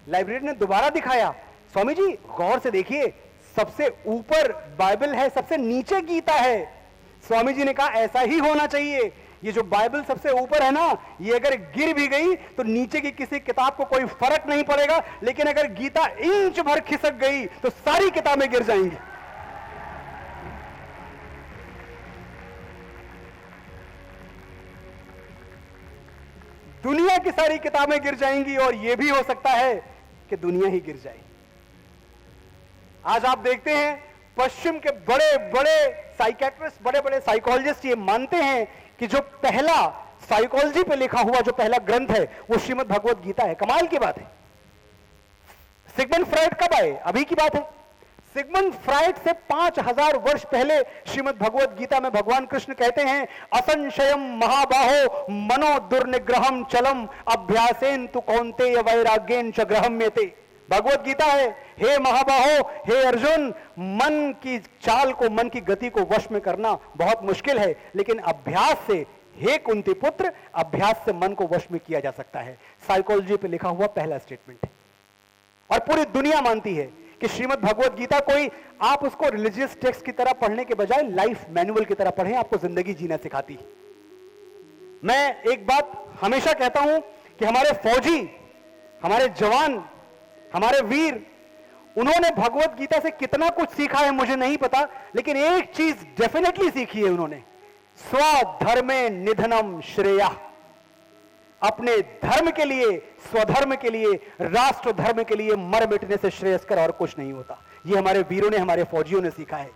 लाइब्रेरियन ने दोबारा दिखाया, स्वामी जी गौर से देखिए, सबसे ऊपर बाइबल है, सबसे नीचे गीता है। स्वामी जी ने कहा ऐसा ही होना चाहिए। ये जो बाइबल सबसे ऊपर है ना, ये अगर गिर भी गई तो नीचे की किसी किताब को कोई फर्क नहीं पड़ेगा, लेकिन अगर गीता इंच भर खिसक गई तो सारी किताबें गिर जाएंगी। दुनिया की सारी किताबें गिर जाएंगी, और यह भी हो सकता है कि दुनिया ही गिर जाए। आज आप देखते हैं पश्चिम के बड़े बड़े साइकेट्रिस्ट, बड़े बड़े साइकोलॉजिस्ट ये मानते हैं कि जो पहला साइकोलॉजी पे लिखा हुआ जो पहला ग्रंथ है वो श्रीमद् भगवत गीता है। कमाल की बात है। सिगमंड फ्रायड कब आए? अभी की बात है। सिगमंड फ्रायड से 5000 वर्ष पहले श्रीमद् भगवत गीता में भगवान कृष्ण कहते हैं, असंशयम महाबाहो मनो दुर्निग्रहम चलम अभ्यासेन तु कौन्तेय वैराग्येन च गृह्यते। भगवत गीता है, हे महाबाहो, हे अर्जुन, मन की चाल को, मन की गति को वश में करना बहुत मुश्किल है, लेकिन अभ्यास से, हे कुंती पुत्र, अभ्यास से मन को वश में किया जा सकता है। साइकोलॉजी पे लिखा हुआ पहला स्टेटमेंट है। और पूरी दुनिया मानती है कि श्रीमद् भगवत गीता कोई, आप उसको रिलीजियस टेक्स्ट की तरह पढ़ने के बजाय लाइफ मैनुअल की तरह पढ़ें, आपको जिंदगी जीना सिखाती है। मैं एक बात हमेशा कहता हूं कि हमारे फौजी, हमारे जवान, हमारे वीर, उन्होंने भगवत गीता से कितना कुछ सीखा है मुझे नहीं पता, लेकिन एक चीज डेफिनेटली सीखी है उन्होंने, स्वधर्मे निधनम श्रेया। अपने धर्म के लिए, स्वधर्म के लिए, राष्ट्र धर्म के लिए मर मिटने से श्रेयस्कर और कुछ नहीं होता। ये हमारे वीरों ने, हमारे फौजियों ने सीखा है।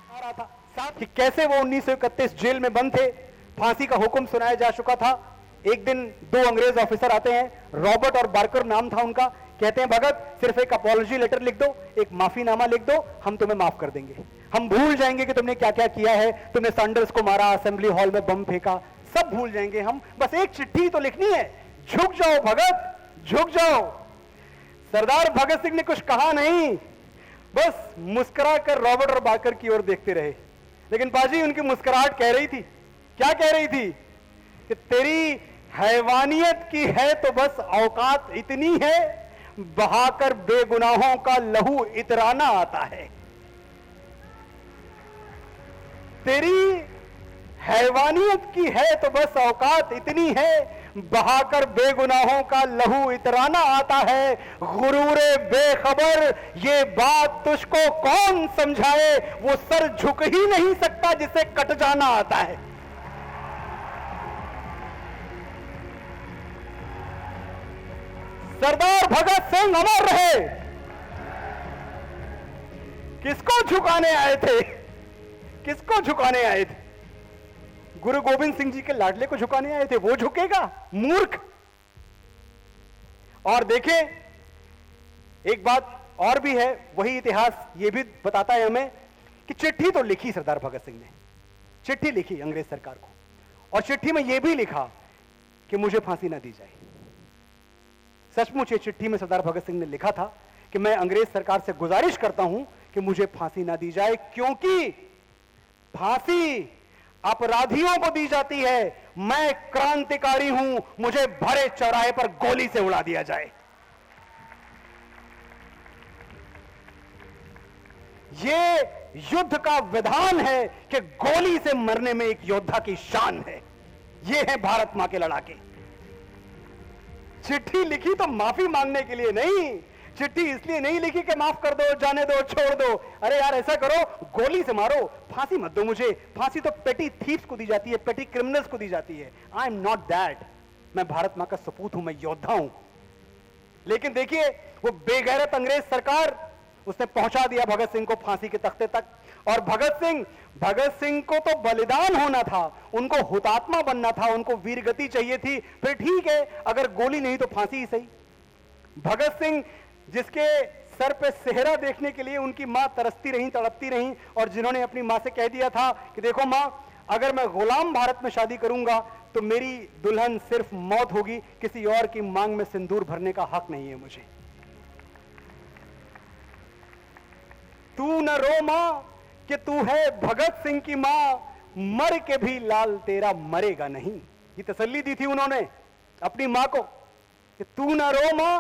आ रहा था साथ कि कैसे वो 1931 जेल में बंद थे, फांसी का हुक्म सुनाया जा चुका था। एक दिन 2 अंग्रेज ऑफिसर आते हैं, रॉबर्ट और बार्कर नाम था उनका, कहते हैं भगत सिर्फ एक अपॉलॉजी लेटर लिख दो, एक माफीनामा लिख दो, हम तुम्हें माफ कर देंगे, हम भूल जाएंगे कि तुमने क्या क्या किया है, तुमने सैंडर्स को मारा, असेंबली हॉल में बम फेंका, सब भूल जाएंगे हम, बस एक चिट्ठी तो लिखनी है, झुक जाओ भगत, झुक जाओ। सरदार भगत सिंह ने कुछ कहा नहीं, बस मुस्कुरा कर रॉबर्ट और बार्कर की ओर देखते रहे। लेकिन पाजी उनकी मुस्कुराहट कह रही थी, क्या कह रही थी कि तेरी हैवानियत की है तो बस औकात इतनी है, बहाकर बेगुनाहों का लहू इतराना आता है। तेरी हैवानियत की है तो बस औकात इतनी है, बहाकर बेगुनाहों का लहू इतराना आता है। गुरूरे बेखबर ये बात तुझको कौन समझाए, वो सर झुक ही नहीं सकता जिसे कट जाना आता है। सरदार भगत सिंह अमर रहे। किसको झुकाने आए थे? किसको झुकाने आए थे? गुरु गोविंद सिंह जी के लाडले को झुकाने आए थे। वो झुकेगा? मूर्ख। और देखें, एक बात और भी है, वही इतिहास ये भी बताता है हमें कि चिट्ठी तो लिखी सरदार भगत सिंह ने, चिट्ठी लिखी अंग्रेज सरकार को, और चिट्ठी में यह भी लिखा कि मुझे फांसी ना दी जाए। सचमुच ये चिट्ठी में सरदार भगत सिंह ने लिखा था कि मैं अंग्रेज सरकार से गुजारिश करता हूं कि मुझे फांसी ना दी जाए, क्योंकि फांसी अपराधियों को दी जाती है, मैं क्रांतिकारी हूं, मुझे भरे चौराहे पर गोली से उड़ा दिया जाए। ये युद्ध का विधान है कि गोली से मरने में एक योद्धा की शान है। ये है भारत मां के लड़ाके। चिट्ठी लिखी तो माफी मांगने के लिए नहीं, चिट्ठी इसलिए नहीं लिखी कि माफ कर दो, जाने दो, छोड़ दो। अरे यार ऐसा करो, गोली से मारो, फांसी मत दो मुझे। फांसी तो पेटी थीव्स को दी जाती है, पेटी क्रिमिनल्स को दी जाती है। I am not that. मैं भारत मां का सपूत हूं, मैं योद्धा हूं। लेकिन देखिए, वो बेगैरत अंग्रेज सरकार, उसने पहुंचा दिया भगत सिंह को फांसी के तख्ते तक। और भगत सिंह को तो बलिदान होना था, उनको हुतात्मा बनना था, उनको वीरगति चाहिए थी। फिर ठीक है, अगर गोली नहीं तो फांसी ही सही। भगत सिंह जिसके सर पे सेहरा देखने के लिए उनकी मां तरसती रही, तड़पती रही, और जिन्होंने अपनी मां से कह दिया था कि देखो मां, अगर मैं गुलाम भारत में शादी करूंगा तो मेरी दुल्हन सिर्फ मौत होगी, किसी और की मांग में सिंदूर भरने का हक नहीं है मुझे। तू न रो मां कि तू है भगत सिंह की मां, मर के भी लाल तेरा मरेगा नहीं। ये तसल्ली दी थी उन्होंने अपनी मां को कि तू न रो मां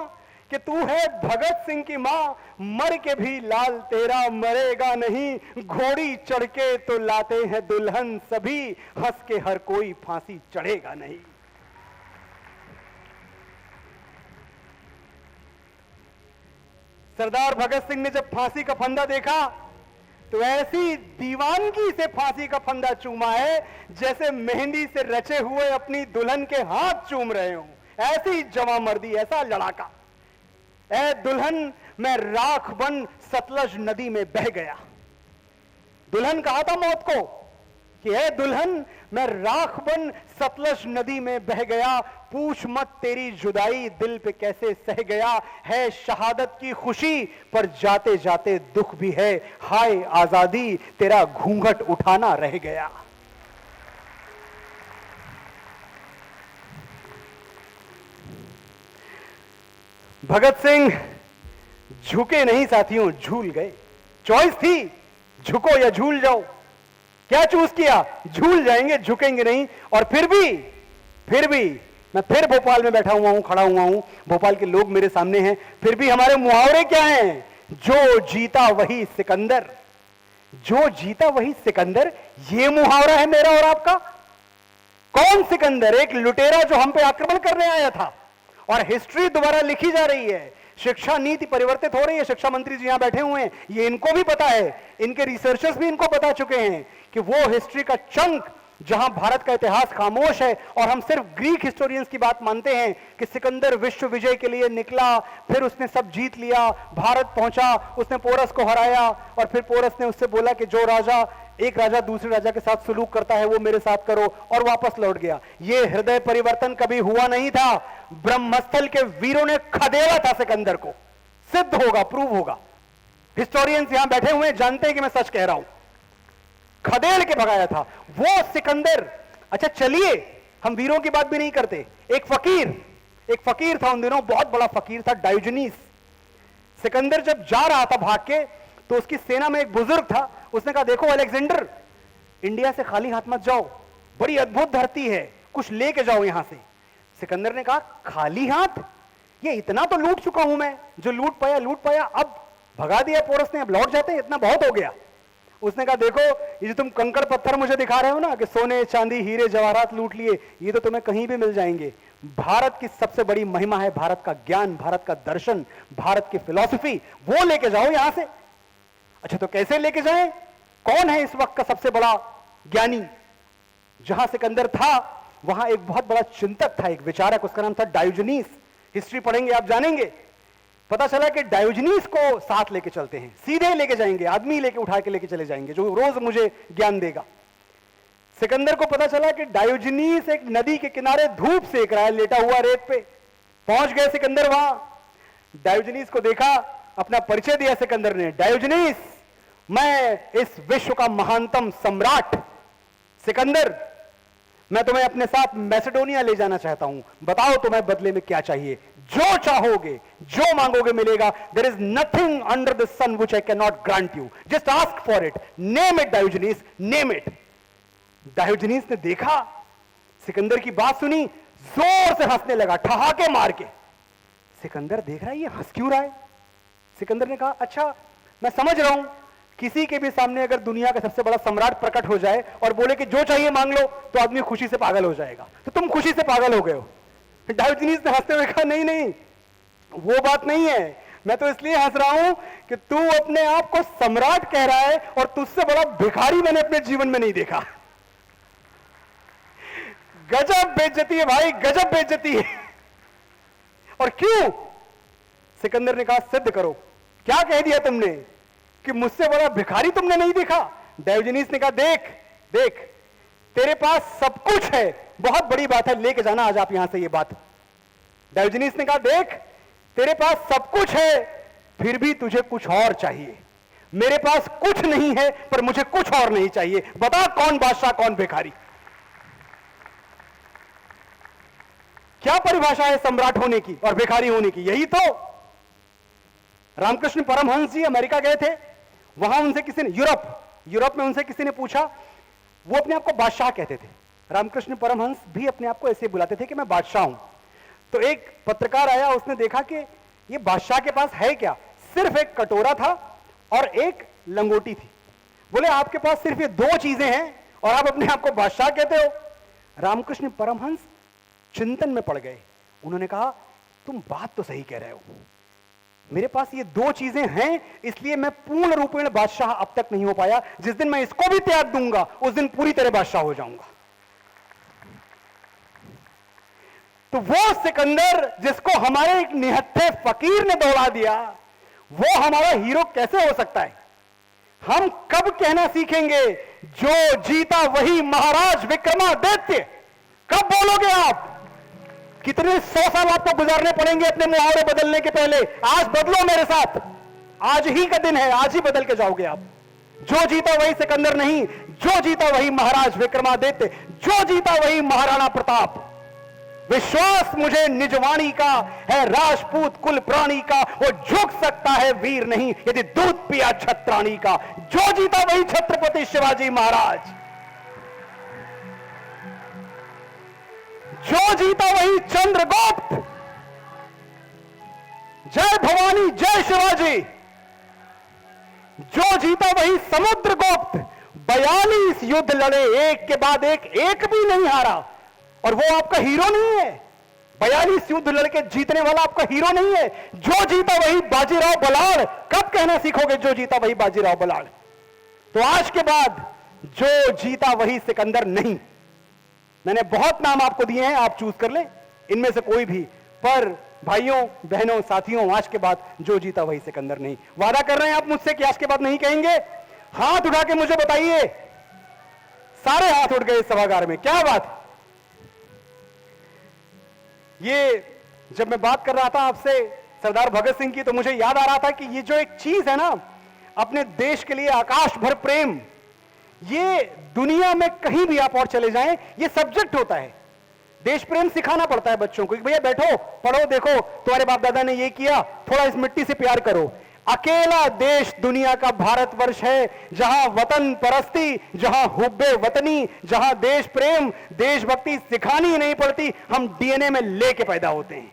कि तू है भगत सिंह की मां, मर के भी लाल तेरा मरेगा नहीं। घोड़ी चढ़ के तो लाते हैं दुल्हन सभी, हंस के हर कोई फांसी चढ़ेगा नहीं। सरदार भगत सिंह ने जब फांसी का फंदा देखा तो ऐसी दीवानगी से फांसी का फंदा चूमा है जैसे मेहंदी से रचे हुए अपनी दुल्हन के हाथ चूम रहे हो। ऐसी जवां मर्दी, ऐसा लड़ाका। ऐ दुल्हन मैं राख बन सतलज नदी में बह गया। दुल्हन कहा था मौत को कि ऐ दुल्हन मैं राख बन सतलज नदी में बह गया, पूछ मत तेरी जुदाई दिल पे कैसे सह गया। है शहादत की खुशी पर जाते जाते दुख भी है, हाय आजादी तेरा घूंघट उठाना रह गया। भगत सिंह झुके नहीं साथियों, झूल गए। चॉइस थी झुको या झूल जाओ, क्या चूज किया? झूल जाएंगे, झुकेंगे नहीं। और फिर भी मैं फिर भोपाल में बैठा हुआ हूं, खड़ा हुआ हूं, भोपाल के लोग मेरे सामने हैं, फिर भी हमारे मुहावरे क्या हैं? जो जीता वही सिकंदर, जो जीता वही सिकंदर, ये मुहावरा है मेरा और आपका। कौन सिकंदर? एक लुटेरा जो हम पे आक्रमण करने आया था। और हिस्ट्री दोबारा लिखी जा रही है, शिक्षा नीति परिवर्तित हो रही है। शिक्षा मंत्री जी यहां बैठे हुए हैं, ये इनको भी पता है, इनके रिसर्चर्स भी इनको बता चुके हैं कि वो हिस्ट्री का चंक जहां भारत का इतिहास खामोश है और हम सिर्फ ग्रीक हिस्टोरियंस की बात मानते हैं कि सिकंदर विश्व विजय के लिए निकला, फिर उसने सब जीत लिया, भारत पहुंचा, उसने पोरस को हराया और फिर पोरस ने उससे बोला कि जो राजा, एक राजा दूसरे राजा के साथ सुलूक करता है वो मेरे साथ करो, और वापस लौट गया। ये हृदय परिवर्तन कभी हुआ नहीं था। ब्रह्मस्थल के वीरों ने खदेड़ा था सिकंदर को। सिद्ध होगा, प्रूव होगा। हिस्टोरियंस यहां बैठे हुए जानते हैं कि मैं सच कह रहा हूं। खदेड़ के भगाया था वो सिकंदर। अच्छा चलिए, हम वीरों की बात भी नहीं करते। एक फकीर था उन दिनों, बहुत बड़ा फकीर था, डायोजनीस। सिकंदर जब जा रहा था भाग के, तो उसकी सेना में एक बुजुर्ग था। उसने कहा, देखो अलेक्जेंडर, इंडिया से खाली हाथ मत जाओ, बड़ी अद्भुत धरती है, कुछ लेके जाओ यहां से। सिकंदर ने कहा, खाली हाथ? ये इतना तो लूट चुका हूं मैं, जो लूट पाया, अब भगा दिया पोरस ने, अब लौट जाते हैं, इतना बहुत हो गया। उसने कहा, देखो ये जो तुम कंकड़ पत्थर मुझे दिखा रहे हो ना कि सोने चांदी हीरे जवाहरात लूट लिए, ये तो तुम्हें कहीं भी मिल जाएंगे। भारत की सबसे बड़ी महिमा है भारत का ज्ञान, भारत का दर्शन, भारत की फिलॉसफी, वो लेके जाओ यहां से। अच्छा तो कैसे लेके जाएं? कौन है इस वक्त का सबसे बड़ा ज्ञानी? जहां सिकंदर था वहां एक बहुत बड़ा चिंतक था, एक विचारक, उसका नाम था डायोजनीस। हिस्ट्री पढ़ेंगे आप जानेंगे। पता चला कि डायोजनीस को साथ लेके चलते हैं, सीधे लेके जाएंगे, आदमी लेके उठा के लेके चले जाएंगे जो रोज मुझे ज्ञान देगा। सिकंदर को पता चला कि डायोजनीस एक नदी के किनारे धूप सेक रहा है, लेटा हुआ रेत पे। पहुंच गए सिकंदर वहां, डायोजनीस को देखा, अपना परिचय दिया सिकंदर ने। डायोजनीस, मैं इस विश्व का महानतम सम्राट सिकंदर, मैं तुम्हें अपने साथ मैसेडोनिया ले जाना चाहता हूं, बताओ तुम्हें बदले में क्या चाहिए? जो चाहोगे, जो मांगोगे मिलेगा। There is nothing under the sun which I can not grant you, just ask for it, name it Diogenes, name it. Diogenes ने देखा, सिकंदर की बात सुनी, जोर से हंसने लगा, ठहाके मार के। सिकंदर देख रहा है ये हंस क्यों रहा है। सिकंदर ने कहा, अच्छा मैं समझ रहा हूं, किसी के भी सामने अगर दुनिया का सबसे बड़ा सम्राट प्रकट हो जाए और बोले कि जो चाहिए मांग लो, तो आदमी खुशी से पागल हो जाएगा, तो तुम खुशी से पागल हो गए हो। डायोजनीस ने हंसते हुए कहा, नहीं नहीं, वो बात नहीं है, मैं तो इसलिए हंस रहा हूं कि तू अपने आप को सम्राट कह रहा है और तुझसे बड़ा भिखारी मैंने अपने जीवन में नहीं देखा। गजब बेइज्जती है भाई, गजब बेइज्जती है। और क्यों? सिकंदर ने कहा, सिद्ध करो, क्या कह दिया तुमने कि मुझसे बड़ा भिखारी तुमने नहीं देखा? डायोजनीस ने कहा, देख देख, तेरे पास सब कुछ है, बहुत बड़ी बात है, लेके जाना आज आप यहां से ये बात। डायोजनीस ने कहा, देख तेरे पास सब कुछ है, फिर भी तुझे कुछ और चाहिए। मेरे पास कुछ नहीं है पर मुझे कुछ और नहीं चाहिए, बता कौन बादशाह कौन भिखारी? क्या परिभाषा है सम्राट होने की और भिखारी होने की? यही तो। रामकृष्ण परमहंस जी अमेरिका गए थे, वहां उनसे किसी ने, यूरोप में उनसे किसी ने पूछा, वो अपने आप को बादशाह कहते थे। रामकृष्ण परमहंस भी अपने आप को ऐसे बुलाते थे कि मैं बादशाह हूं। तो एक पत्रकार आया, उसने देखा कि ये बादशाह के पास है क्या? सिर्फ एक कटोरा था और एक लंगोटी थी। बोले, आपके पास सिर्फ ये दो चीजें हैं और आप अपने आप को बादशाह कहते हो? रामकृष्ण परमहंस चिंतन में पड़ गए। उन्होंने कहा, तुम बात तो सही कह रहे हो, मेरे पास ये दो चीजें हैं, इसलिए मैं पूर्ण रूपेण बादशाह अब तक नहीं हो पाया। जिस दिन मैं इसको भी त्याग दूंगा, उस दिन पूरी तरह बादशाह हो जाऊंगा। तो वो सिकंदर जिसको हमारे एक निहत्थे फकीर ने दौड़ा दिया, वो हमारा हीरो कैसे हो सकता है? हम कब कहना सीखेंगे जो जीता वही महाराज विक्रमादित्य? कब बोलोगे आप? कितने 100 साल आपको गुजारने पड़ेंगे अपने मुहावरे बदलने के पहले? आज बदलो मेरे साथ, आज ही का दिन है, आज ही बदल के जाओगे आप। जो जीता वही सिकंदर नहीं, जो जीता वही महाराज विक्रमादित्य, जो जीता वही महाराणा प्रताप। विश्वास मुझे निजवाणी का है राजपूत कुल प्राणी का, वो झुक सकता है वीर नहीं यदि दूध पिया छत्राणी का। जो जीता वही छत्रपति शिवाजी महाराज, जो जीता वही चंद्रगुप्त। जय भवानी जय शिवाजी। जो जीता वही समुद्रगुप्त। 42 युद्ध लड़े, एक के बाद एक भी नहीं हारा, और वो आपका हीरो नहीं है। 42 युद्ध लड़के जीतने वाला आपका हीरो नहीं है। जो जीता वही बाजीराव बलाड़। कब कहना सीखोगे जो जीता वही बाजीराव बलाड़? तो आज के बाद जो जीता वही सिकंदर नहीं। मैंने बहुत नाम आपको दिए हैं, आप चूज कर लें इनमें से कोई भी, पर भाइयों बहनों साथियों, आज के बाद जो जीता वही सिकंदर नहीं। वादा कर रहे हैं आप मुझसे कि आज के बाद नहीं कहेंगे? हाथ उठा के मुझे बताइए। सारे हाथ उठ गए इस सभागार में, क्या बात? ये जब मैं बात कर रहा था आपसे सरदार भगत सिंह की, तो मुझे याद आ रहा था कि ये जो एक चीज है ना, अपने देश के लिए आकाश भर प्रेम, ये दुनिया में कहीं भी आप और चले जाएं, ये सब्जेक्ट होता है। देश प्रेम सिखाना पड़ता है बच्चों को कि भैया बैठो, पढ़ो, देखो तुम्हारे बाप दादा ने ये किया, थोड़ा इस मिट्टी से प्यार करो। अकेला देश दुनिया का भारतवर्ष है जहां वतन परस्ती, जहां हुब्बे वतनी, जहां देश प्रेम देशभक्ति सिखानी नहीं पड़ती, हम डीएनए में लेके पैदा होते हैं।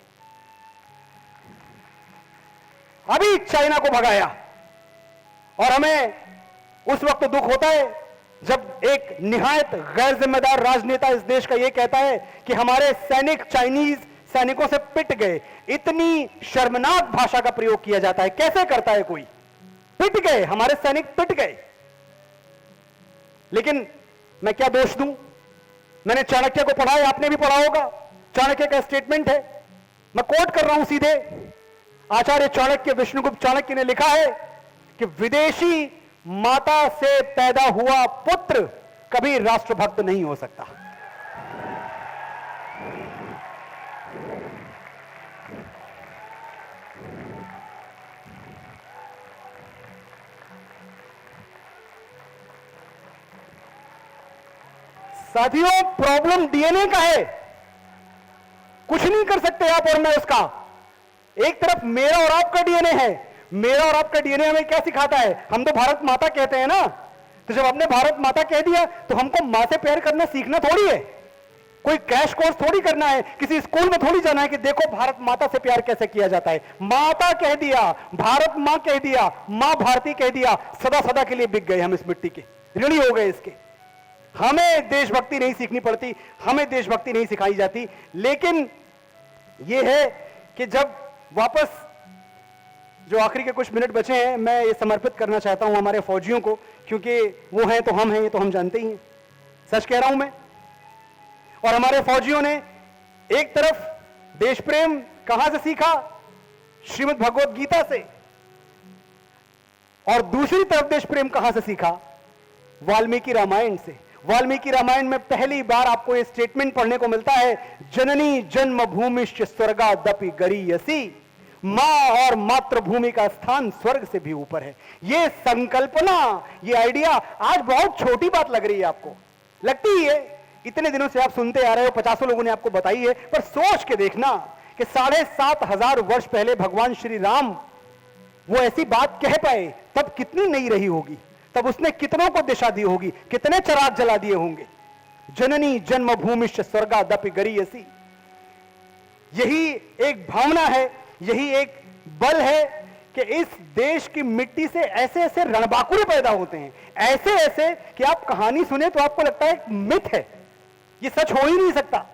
अभी चाइना को भगाया, और हमें उस वक्त दुख होता है जब एक निहायत गैर जिम्मेदार राजनेता इस देश का यह कहता है कि हमारे सैनिक चाइनीज सैनिकों से पिट गए। इतनी शर्मनाक भाषा का प्रयोग किया जाता है। कैसे करता है कोई? पिट गए, हमारे सैनिक पिट गए। लेकिन मैं क्या दोष दूं? मैंने चाणक्य को पढ़ा है, आपने भी पढ़ा होगा। चाणक्य का स्टेटमेंट है, मैं कोट कर रहा हूं सीधे। आचार्य चाणक्य, विष्णुगुप्त चाणक्य ने लिखा है कि विदेशी माता से पैदा हुआ पुत्र कभी राष्ट्रभक्त नहीं हो सकता। साथियों, प्रॉब्लम डीएनए का है, कुछ नहीं कर सकते आप और मैं उसका। एक तरफ मेरा और आपका डीएनए है। मेरा और आपका डीएनए हमें क्या सिखाता है? हम तो भारत माता कहते हैं ना, तो जब हमने भारत माता कह दिया तो हमको मां से प्यार करना सीखना थोड़ी है, कोई क्रैश कोर्स थोड़ी करना है, किसी स्कूल में थोड़ी जाना है कि देखो भारत माता से प्यार कैसे किया जाता है। माता कह दिया, भारत मां कह दिया, मां भारती कह दिया, सदा सदा के लिए बिक गए हम इस मिट्टी के, ऋणी हो गए इसके। हमें देशभक्ति नहीं सीखनी पड़ती, हमें देशभक्ति नहीं सिखाई जाती। लेकिन यह है कि जब वापस जो आखिरी के कुछ मिनट बचे हैं, मैं ये समर्पित करना चाहता हूं हमारे फौजियों को, क्योंकि वो हैं तो हम हैं, ये तो हम जानते ही हैं, सच कह रहा हूं मैं। और हमारे फौजियों ने एक तरफ देश प्रेम कहां से सीखा? श्रीमद् भगवत गीता से, और दूसरी तरफ देश प्रेम कहां से सीखा? वाल्मीकि रामायण से। वाल्मीकि रामायण में पहली बार आपको यह स्टेटमेंट पढ़ने को मिलता है, जननी जन्म भूमिश्च स्वर्गादपि गरीयसी। मां और मातृभूमि का स्थान स्वर्ग से भी ऊपर है। यह संकल्पना, यह आइडिया आज बहुत छोटी बात लग रही है आपको, लगती है इतने दिनों से आप सुनते आ रहे हो, 50 लोगों ने आपको बताई है, पर सोच के देखना कि 7,500 वर्ष पहले भगवान श्री राम वो ऐसी बात कह पाए, तब कितनी नहीं रही होगी, तब उसने कितनों को दिशा दी होगी, कितने चराग जला दिए होंगे। जननी जन्म भूमिश्च स्वर्गादपि गरीयसी। यही एक भावना है, यही एक बल है कि इस देश की मिट्टी से ऐसे ऐसे रणबांकुरे पैदा होते हैं, ऐसे ऐसे कि आप कहानी सुने तो आपको लगता है मिथ है, ये सच हो ही नहीं सकता।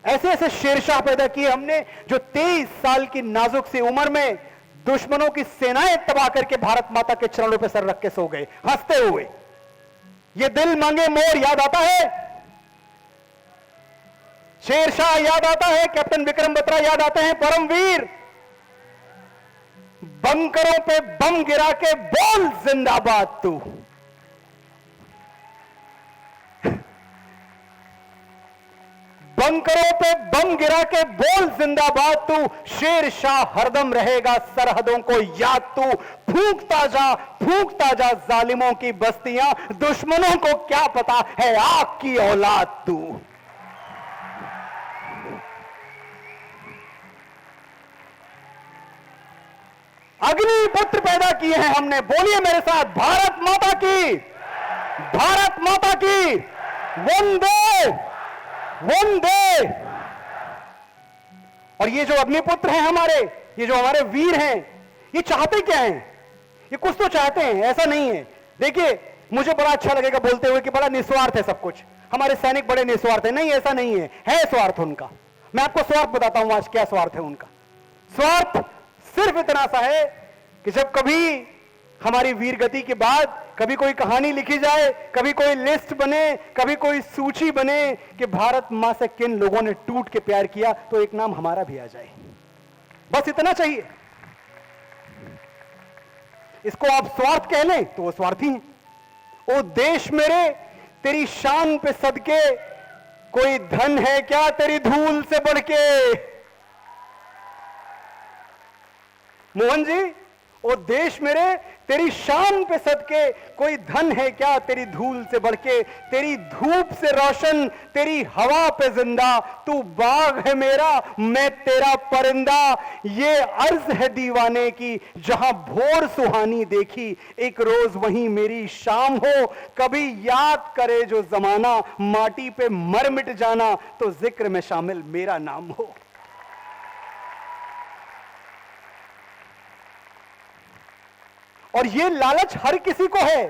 ऐसे ऐसे शेरशाह पैदा किए हमने जो 23 साल की नाजुक सी उम्र में दुश्मनों की सेनाएं तबाह करके भारत माता के चरणों पर सर रख के सो गए हंसते हुए। ये दिल मांगे मोर याद आता है? शेरशाह याद आता है, कैप्टन विक्रम बत्रा याद आते हैं, परमवीर। बंकरों पे बम गिरा के बोल जिंदाबाद तू। बंकरों पे बम गिरा के बोल जिंदाबाद तू, शेर शाह हरदम रहेगा सरहदों को याद तू। फूंकता जा जालिमों की बस्तियां, दुश्मनों को क्या पता है आग की औलाद तू। अग्नि पुत्र पैदा किए हैं हमने, बोलिए मेरे साथ, भारत माता की, भारत माता की वंदे वंदे। और ये जो अग्निपुत्र हैं हमारे, ये जो हमारे वीर हैं, ये चाहते क्या हैं? ये कुछ तो चाहते हैं, ऐसा नहीं है। देखिए, मुझे बड़ा अच्छा लगेगा बोलते हुए कि बड़ा निस्वार्थ है सब कुछ, हमारे सैनिक बड़े निस्वार्थ है। नहीं, ऐसा नहीं है स्वार्थ उनका। मैं आपको स्वार्थ बताता हूं आज क्या स्वार्थ है उनका। स्वार्थ सिर्फ इतना सा है कि जब कभी हमारी वीर गति के बाद कभी कोई कहानी लिखी जाए, कभी कोई लिस्ट बने, कभी कोई सूची बने कि भारत मां से किन लोगों ने टूट के प्यार किया, तो एक नाम हमारा भी आ जाए। बस इतना चाहिए। इसको आप स्वार्थ कह लें तो वो स्वार्थी हैं। ओ देश मेरे, तेरी शान पे सदके, कोई धन है क्या तेरी धूल से बढ़ के। मोहन जी, ओ देश मेरे, तेरी शान पे सदके, कोई धन है क्या तेरी धूल से बढ़ के। तेरी धूप से रोशन, तेरी हवा पे जिंदा, तू बाग है मेरा, मैं तेरा परिंदा। ये अर्ज है दीवाने की, जहां भोर सुहानी देखी, एक रोज वहीं मेरी शाम हो। कभी याद करे जो जमाना, माटी पे मर मिट जाना, तो जिक्र में शामिल मेरा नाम हो। और ये लालच हर किसी को है।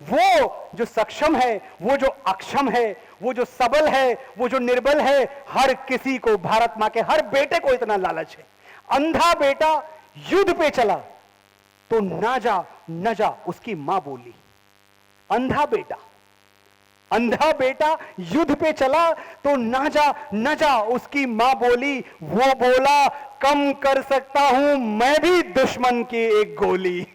वो जो सक्षम है, वो जो अक्षम है, वो जो सबल है, वो जो निर्बल है, हर किसी को, भारत मां के हर बेटे को इतना लालच है। अंधा बेटा युद्ध पे चला तो न जा उसकी मां बोली। अंधा बेटा युद्ध पे चला तो न जा उसकी मां बोली। वो बोला, कम कर सकता हूं मैं भी दुश्मन की एक गोली।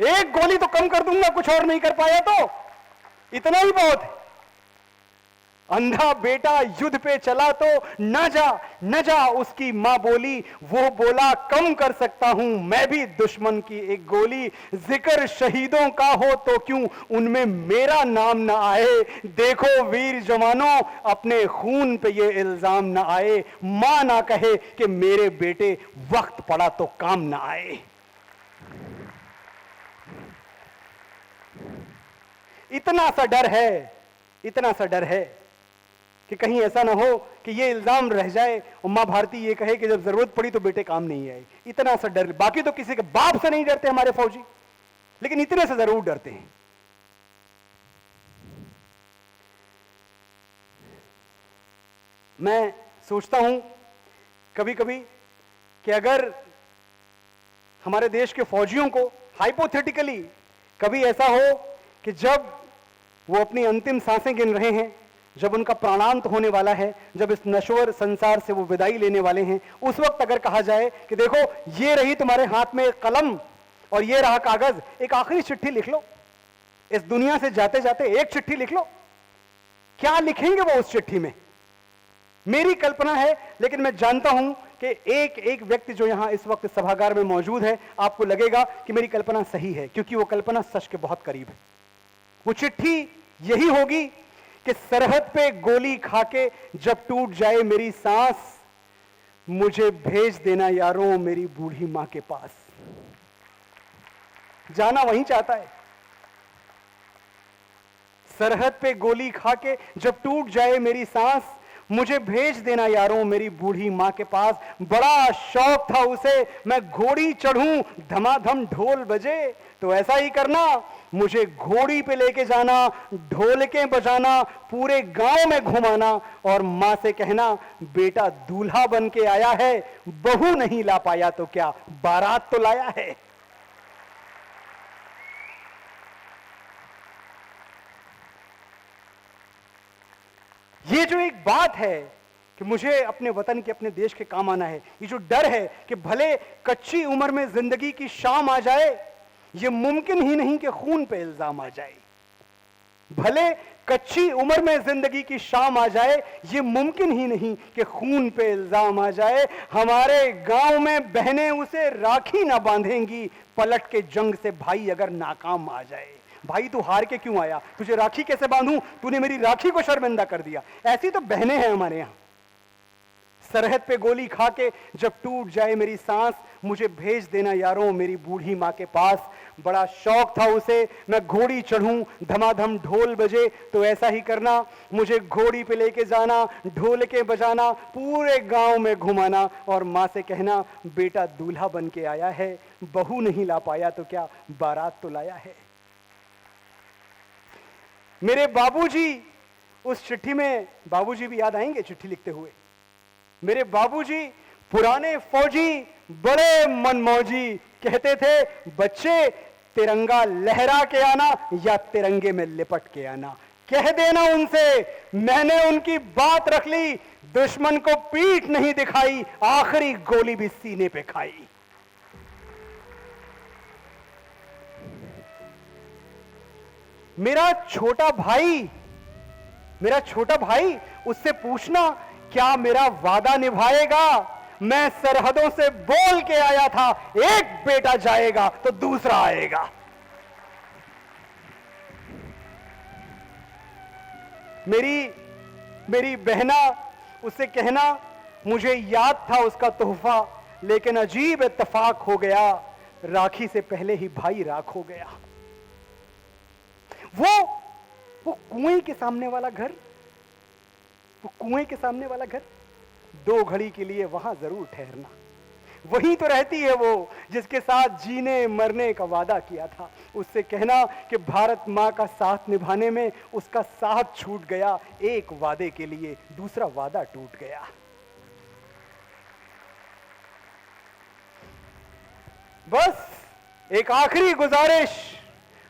एक गोली तो कम कर दूंगा, कुछ और नहीं कर पाया तो इतना ही बहुत है। अंधा बेटा युद्ध पे चला तो न जा उसकी मां बोली। वो बोला, कम कर सकता हूं मैं भी दुश्मन की एक गोली। जिक्र शहीदों का हो तो क्यों उनमें मेरा नाम ना आए। देखो वीर जवानों, अपने खून पे ये इल्जाम ना आए। मां ना कहे कि मेरे बेटे वक्त पड़ा तो काम ना आए। इतना सा डर है कि कहीं ऐसा ना हो कि ये इल्जाम रह जाए और मां भारती ये कहे कि जब जरूरत पड़ी तो बेटे काम नहीं आए। इतना सा डर। बाकी तो किसी के बाप से नहीं डरते हमारे फौजी, लेकिन इतने से जरूर डरते हैं। मैं सोचता हूं कभी कभी कि अगर हमारे देश के फौजियों को हाइपोथेटिकली कभी ऐसा हो कि जब वो अपनी अंतिम सांसें गिन रहे हैं, जब उनका प्राणांत होने वाला है, जब इस नश्वर संसार से वो विदाई लेने वाले हैं, उस वक्त अगर कहा जाए कि देखो ये रही तुम्हारे हाथ में एक कलम और ये रहा कागज, एक आखिरी चिट्ठी लिख लो, इस दुनिया से जाते जाते एक चिट्ठी लिख लो। क्या लिखेंगे वो उस चिट्ठी में? मेरी कल्पना है, लेकिन मैं जानता हूं कि एक एक व्यक्ति जो यहां इस वक्त सभागार में मौजूद है, आपको लगेगा कि मेरी कल्पना सही है, क्योंकि वो कल्पना सच के बहुत करीब है। वो चिट्ठी यही होगी कि सरहद पे गोली खाके जब टूट जाए मेरी सांस, मुझे भेज देना यारों मेरी बूढ़ी मां के पास। जाना वहीं चाहता है। सरहद पे गोली खाके जब टूट जाए मेरी सांस, मुझे भेज देना यारों मेरी बूढ़ी मां के पास। बड़ा शौक था उसे मैं घोड़ी चढ़ूं, धमाधम ढोल बजे, तो ऐसा ही करना, मुझे घोड़ी पे लेके जाना, ढोलकें बजाना, पूरे गांव में घुमाना और मां से कहना, बेटा दूल्हा बन के आया है, बहू नहीं ला पाया तो क्या, बारात तो लाया है। ये जो एक बात है कि मुझे अपने वतन के, अपने देश के काम आना है, ये जो डर है कि भले कच्ची उम्र में जिंदगी की शाम आ जाए, ये मुमकिन ही नहीं कि खून पे इल्जाम आ जाए। भले कच्ची उम्र में जिंदगी की शाम आ जाए, ये मुमकिन ही नहीं कि खून पे इल्जाम आ जाए। हमारे गांव में बहनें उसे राखी ना बांधेंगी, पलट के जंग से भाई अगर नाकाम आ जाए। भाई तू हार के क्यों आया, तुझे राखी कैसे बांधूं, तूने मेरी राखी को शर्मिंदा कर दिया। ऐसी तो बहनें हैं हमारे यहां। सरहद पे गोली खा के जब टूट जाए मेरी सांस, मुझे भेज देना यारों मेरी बूढ़ी माँ के पास। बड़ा शौक था उसे मैं घोड़ी चढ़ूं, धमाधम ढोल बजे तो ऐसा ही करना। मुझे घोड़ी पे लेके जाना, ढोल के बजाना, पूरे गांव में घुमाना और माँ से कहना बेटा दूल्हा बन के आया है, बहू नहीं ला पाया तो क्या बारात तो लाया है। मेरे बाबूजी उस चिट्ठी में, बाबूजी भी याद आएंगे चिट्ठी लिखते हुए। मेरे बाबूजी पुराने फौजी, बड़े मनमौजी, कहते थे बच्चे तिरंगा लहरा के आना या तिरंगे में लिपट के आना। कह देना उनसे मैंने उनकी बात रख ली, दुश्मन को पीठ नहीं दिखाई, आखिरी गोली भी सीने पे खाई। मेरा छोटा भाई, उससे पूछना क्या मेरा वादा निभाएगा। मैं सरहदों से बोल के आया था, एक बेटा जाएगा तो दूसरा आएगा। मेरी बहना, उससे कहना मुझे याद था उसका तोहफा, लेकिन अजीब इत्तेफाक हो गया, राखी से पहले ही भाई राख हो गया। वो कुएं के सामने वाला घर, दो घड़ी के लिए वहां जरूर ठहरना। वही तो रहती है वो जिसके साथ जीने मरने का वादा किया था। उससे कहना कि भारत मां का साथ निभाने में उसका साथ छूट गया, एक वादे के लिए दूसरा वादा टूट गया। बस एक आखिरी गुजारिश,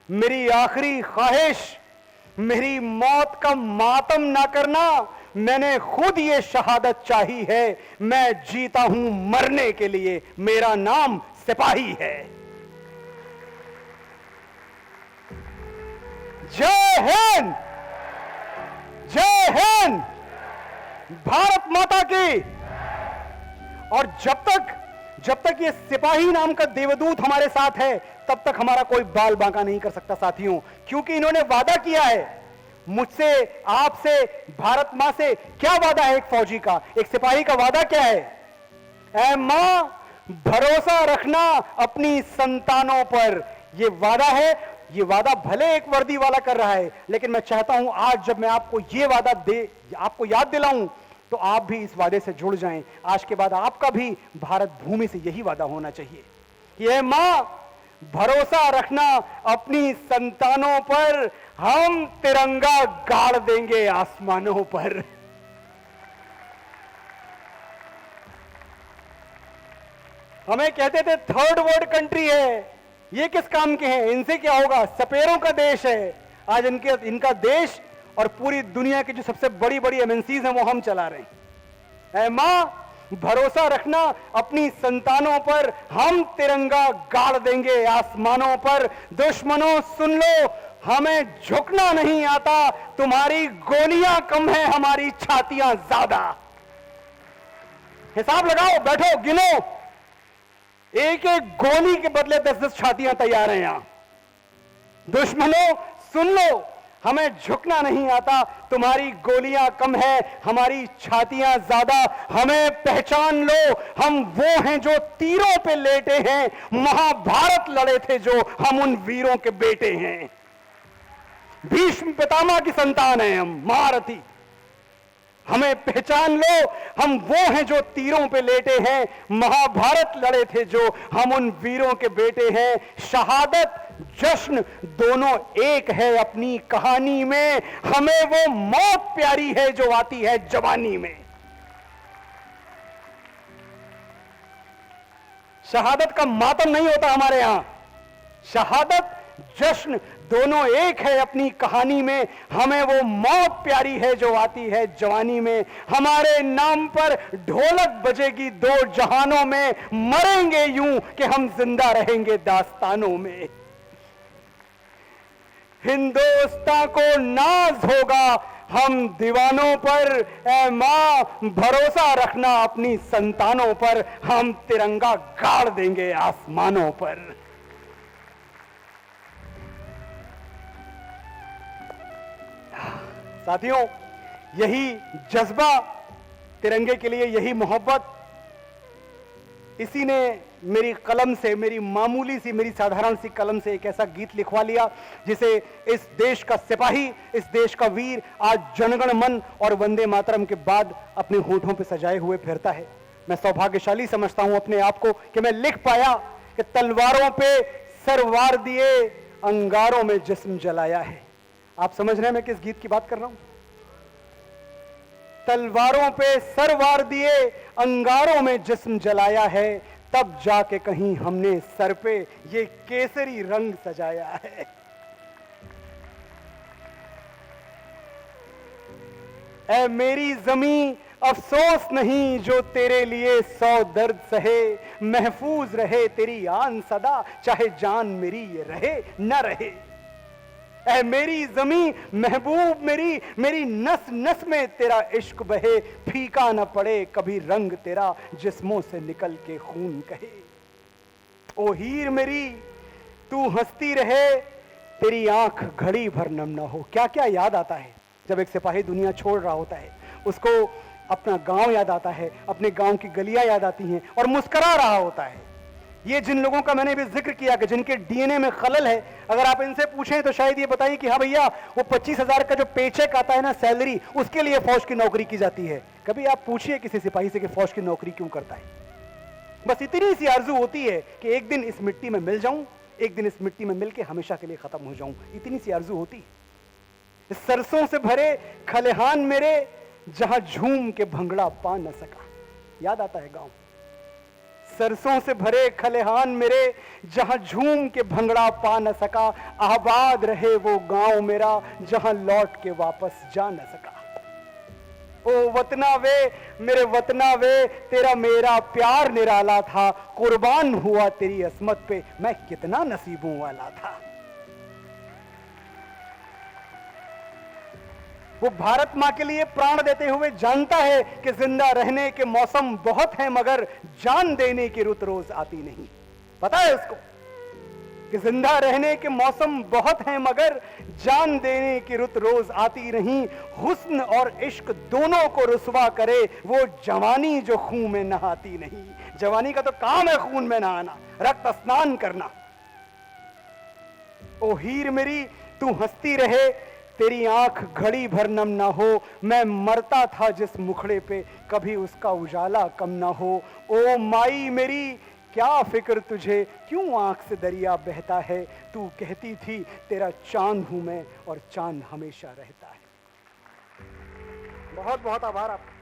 मेरी आखिरी ख्वाहिश, मेरी मौत का मातम ना करना। मैंने खुद ये शहादत चाही है, मैं जीता हूं मरने के लिए, मेरा नाम सिपाही है। जय हिंद, जय हिंद, भारत माता की। और जब तक ये सिपाही नाम का देवदूत हमारे साथ है, तब तक हमारा कोई बाल बांका नहीं कर सकता साथियों, क्योंकि इन्होंने वादा किया है मुझसे, आपसे, भारत मां से। क्या वादा है एक फौजी का, एक सिपाही का वादा क्या है? ऐ मां भरोसा रखना अपनी संतानों पर। ये वादा है। ये वादा भले एक वर्दी वाला कर रहा है, लेकिन मैं चाहता हूं आज जब मैं आपको ये वादा आपको याद दिलाऊं, तो आप भी इस वादे से जुड़ जाएं। आज के बाद आपका भी भारत भूमि से यही वादा होना चाहिए कि ऐ मां भरोसा रखना अपनी संतानों पर, हम तिरंगा गाड़ देंगे आसमानों पर। हमें कहते थे थर्ड वर्ल्ड कंट्री है, ये किस काम के हैं, इनसे क्या होगा, सपेरों का देश है। आज इनका देश और पूरी दुनिया की जो सबसे बड़ी बड़ी एमएनसीज हैं वो हम चला रहे हैं। ऐ मां भरोसा रखना अपनी संतानों पर, हम तिरंगा गाड़ देंगे आसमानों पर। दुश्मनों सुन लो, हमें झुकना नहीं आता, तुम्हारी गोलियां कम है, हमारी छातियां ज्यादा। हिसाब लगाओ, बैठो, गिनो, एक एक गोली के बदले 10-10 छातियां तैयार हैं यहां। दुश्मनों सुन लो, हमें झुकना नहीं आता, तुम्हारी गोलियां कम है, हमारी छातियां ज्यादा। हमें पहचान लो, हम वो हैं जो तीरों पे लेटे हैं, महाभारत लड़े थे जो, हम उन वीरों के बेटे हैं। भीष्म पितामह की संतान हैं हम, महारथी। हमें पहचान लो, हम वो हैं जो तीरों पे लेटे हैं, महाभारत लड़े थे जो, हम उन वीरों के बेटे हैं। शहादत जश्न दोनों एक है अपनी कहानी में, हमें वो मौत प्यारी है जो आती है जवानी में। शहादत का मातम नहीं होता हमारे यहां, शहादत जश्न दोनों एक है अपनी कहानी में, हमें वो मौत प्यारी है जो आती है जवानी में। हमारे नाम पर ढोलक बजेगी दो जहानों में, मरेंगे यूं कि हम जिंदा रहेंगे दास्तानों में। हिंदुस्तान को नाज होगा हम दीवानों पर, ऐ मां भरोसा रखना अपनी संतानों पर, हम तिरंगा गाड़ देंगे आसमानों पर। साथियों, यही जज्बा तिरंगे के लिए, यही मोहब्बत, इसी ने मेरी कलम से, मेरी मामूली सी, मेरी साधारण सी कलम से एक ऐसा गीत लिखवा लिया जिसे इस देश का सिपाही, इस देश का वीर आज जनगण मन और वंदे मातरम के बाद अपने होठों पे सजाए हुए फिरता है। मैं सौभाग्यशाली समझता हूं अपने आप को कि मैं लिख पाया कि तलवारों पे सर वार दिए, अंगारों में जिस्म जलाया है। आप समझ रहे हैं मैं किस गीत की बात कर रहा हूं? तलवारों पे सर वार दिए, अंगारों में जिस्म जलाया है, तब जाके कहीं हमने सर पे ये केसरी रंग सजाया है। ऐ मेरी जमीं अफसोस नहीं जो तेरे लिए 100 दर्द सहे, महफूज रहे तेरी आन सदा, चाहे जान मेरी ये रहे न रहे। ऐ मेरी जमीं महबूब मेरी, मेरी नस नस में तेरा इश्क बहे, फीका न पड़े कभी रंग तेरा, जिस्मों से निकल के खून कहे। ओ हीर मेरी तू हंसती रहे, तेरी आंख घड़ी भर नम ना हो। क्या क्या याद आता है जब एक सिपाही दुनिया छोड़ रहा होता है? उसको अपना गांव याद आता है, अपने गांव की गलियां याद आती हैं और मुस्कुरा रहा होता है। ये जिन लोगों का मैंने भी जिक्र किया कि जिनके डीएनए में खलल है, अगर आप इनसे पूछें तो शायद ये बताइए कि हाँ भैया, वो 25,000 का जो पेचेक आता है ना, सैलरी, उसके लिए फौज की नौकरी की जाती है। कभी आप पूछिए किसी सिपाही से कि फौज की नौकरी क्यों करता है? बस इतनी सी आरजू होती है कि एक दिन इस मिट्टी में मिल जाऊं, एक दिन इस मिट्टी में मिलके हमेशा के लिए खत्म हो जाऊं, इतनी सी आरजू होती है। सरसों से भरे खलिहान मेरे, जहां झूम के भंगड़ा पा न सका। याद आता है गांव। सरसों से भरे खलिहान मेरे, जहां झूम के भंगड़ा पा न सका, आबाद रहे वो गांव मेरा, जहां लौट के वापस जा न सका। ओ वतना वे मेरे वतना वे, तेरा मेरा प्यार निराला था, कुर्बान हुआ तेरी असमत पे, मैं कितना नसीबों वाला था। वो भारत मां के लिए प्राण देते हुए जानता है कि जिंदा रहने के मौसम बहुत हैं, मगर जान देने की रुत रोज आती नहीं। पता है उसको कि जिंदा रहने के मौसम बहुत हैं, मगर जान देने की रुत रोज आती नहीं। हुस्न और इश्क दोनों को रुसवा करे, वो जवानी जो खून में नहाती नहीं। जवानी का तो काम है खून में नहाना, रक्त स्नान करना। ओ हीर मेरी तू हंसती रहे, तेरी आंख घड़ी भर नम ना हो, मैं मरता था जिस मुखड़े पे, कभी उसका उजाला कम ना हो। ओ माई मेरी क्या फिक्र तुझे, क्यों आंख से दरिया बहता है, तू कहती थी तेरा चांद हूं मैं और चांद हमेशा रहता है। बहुत बहुत आभार आपका।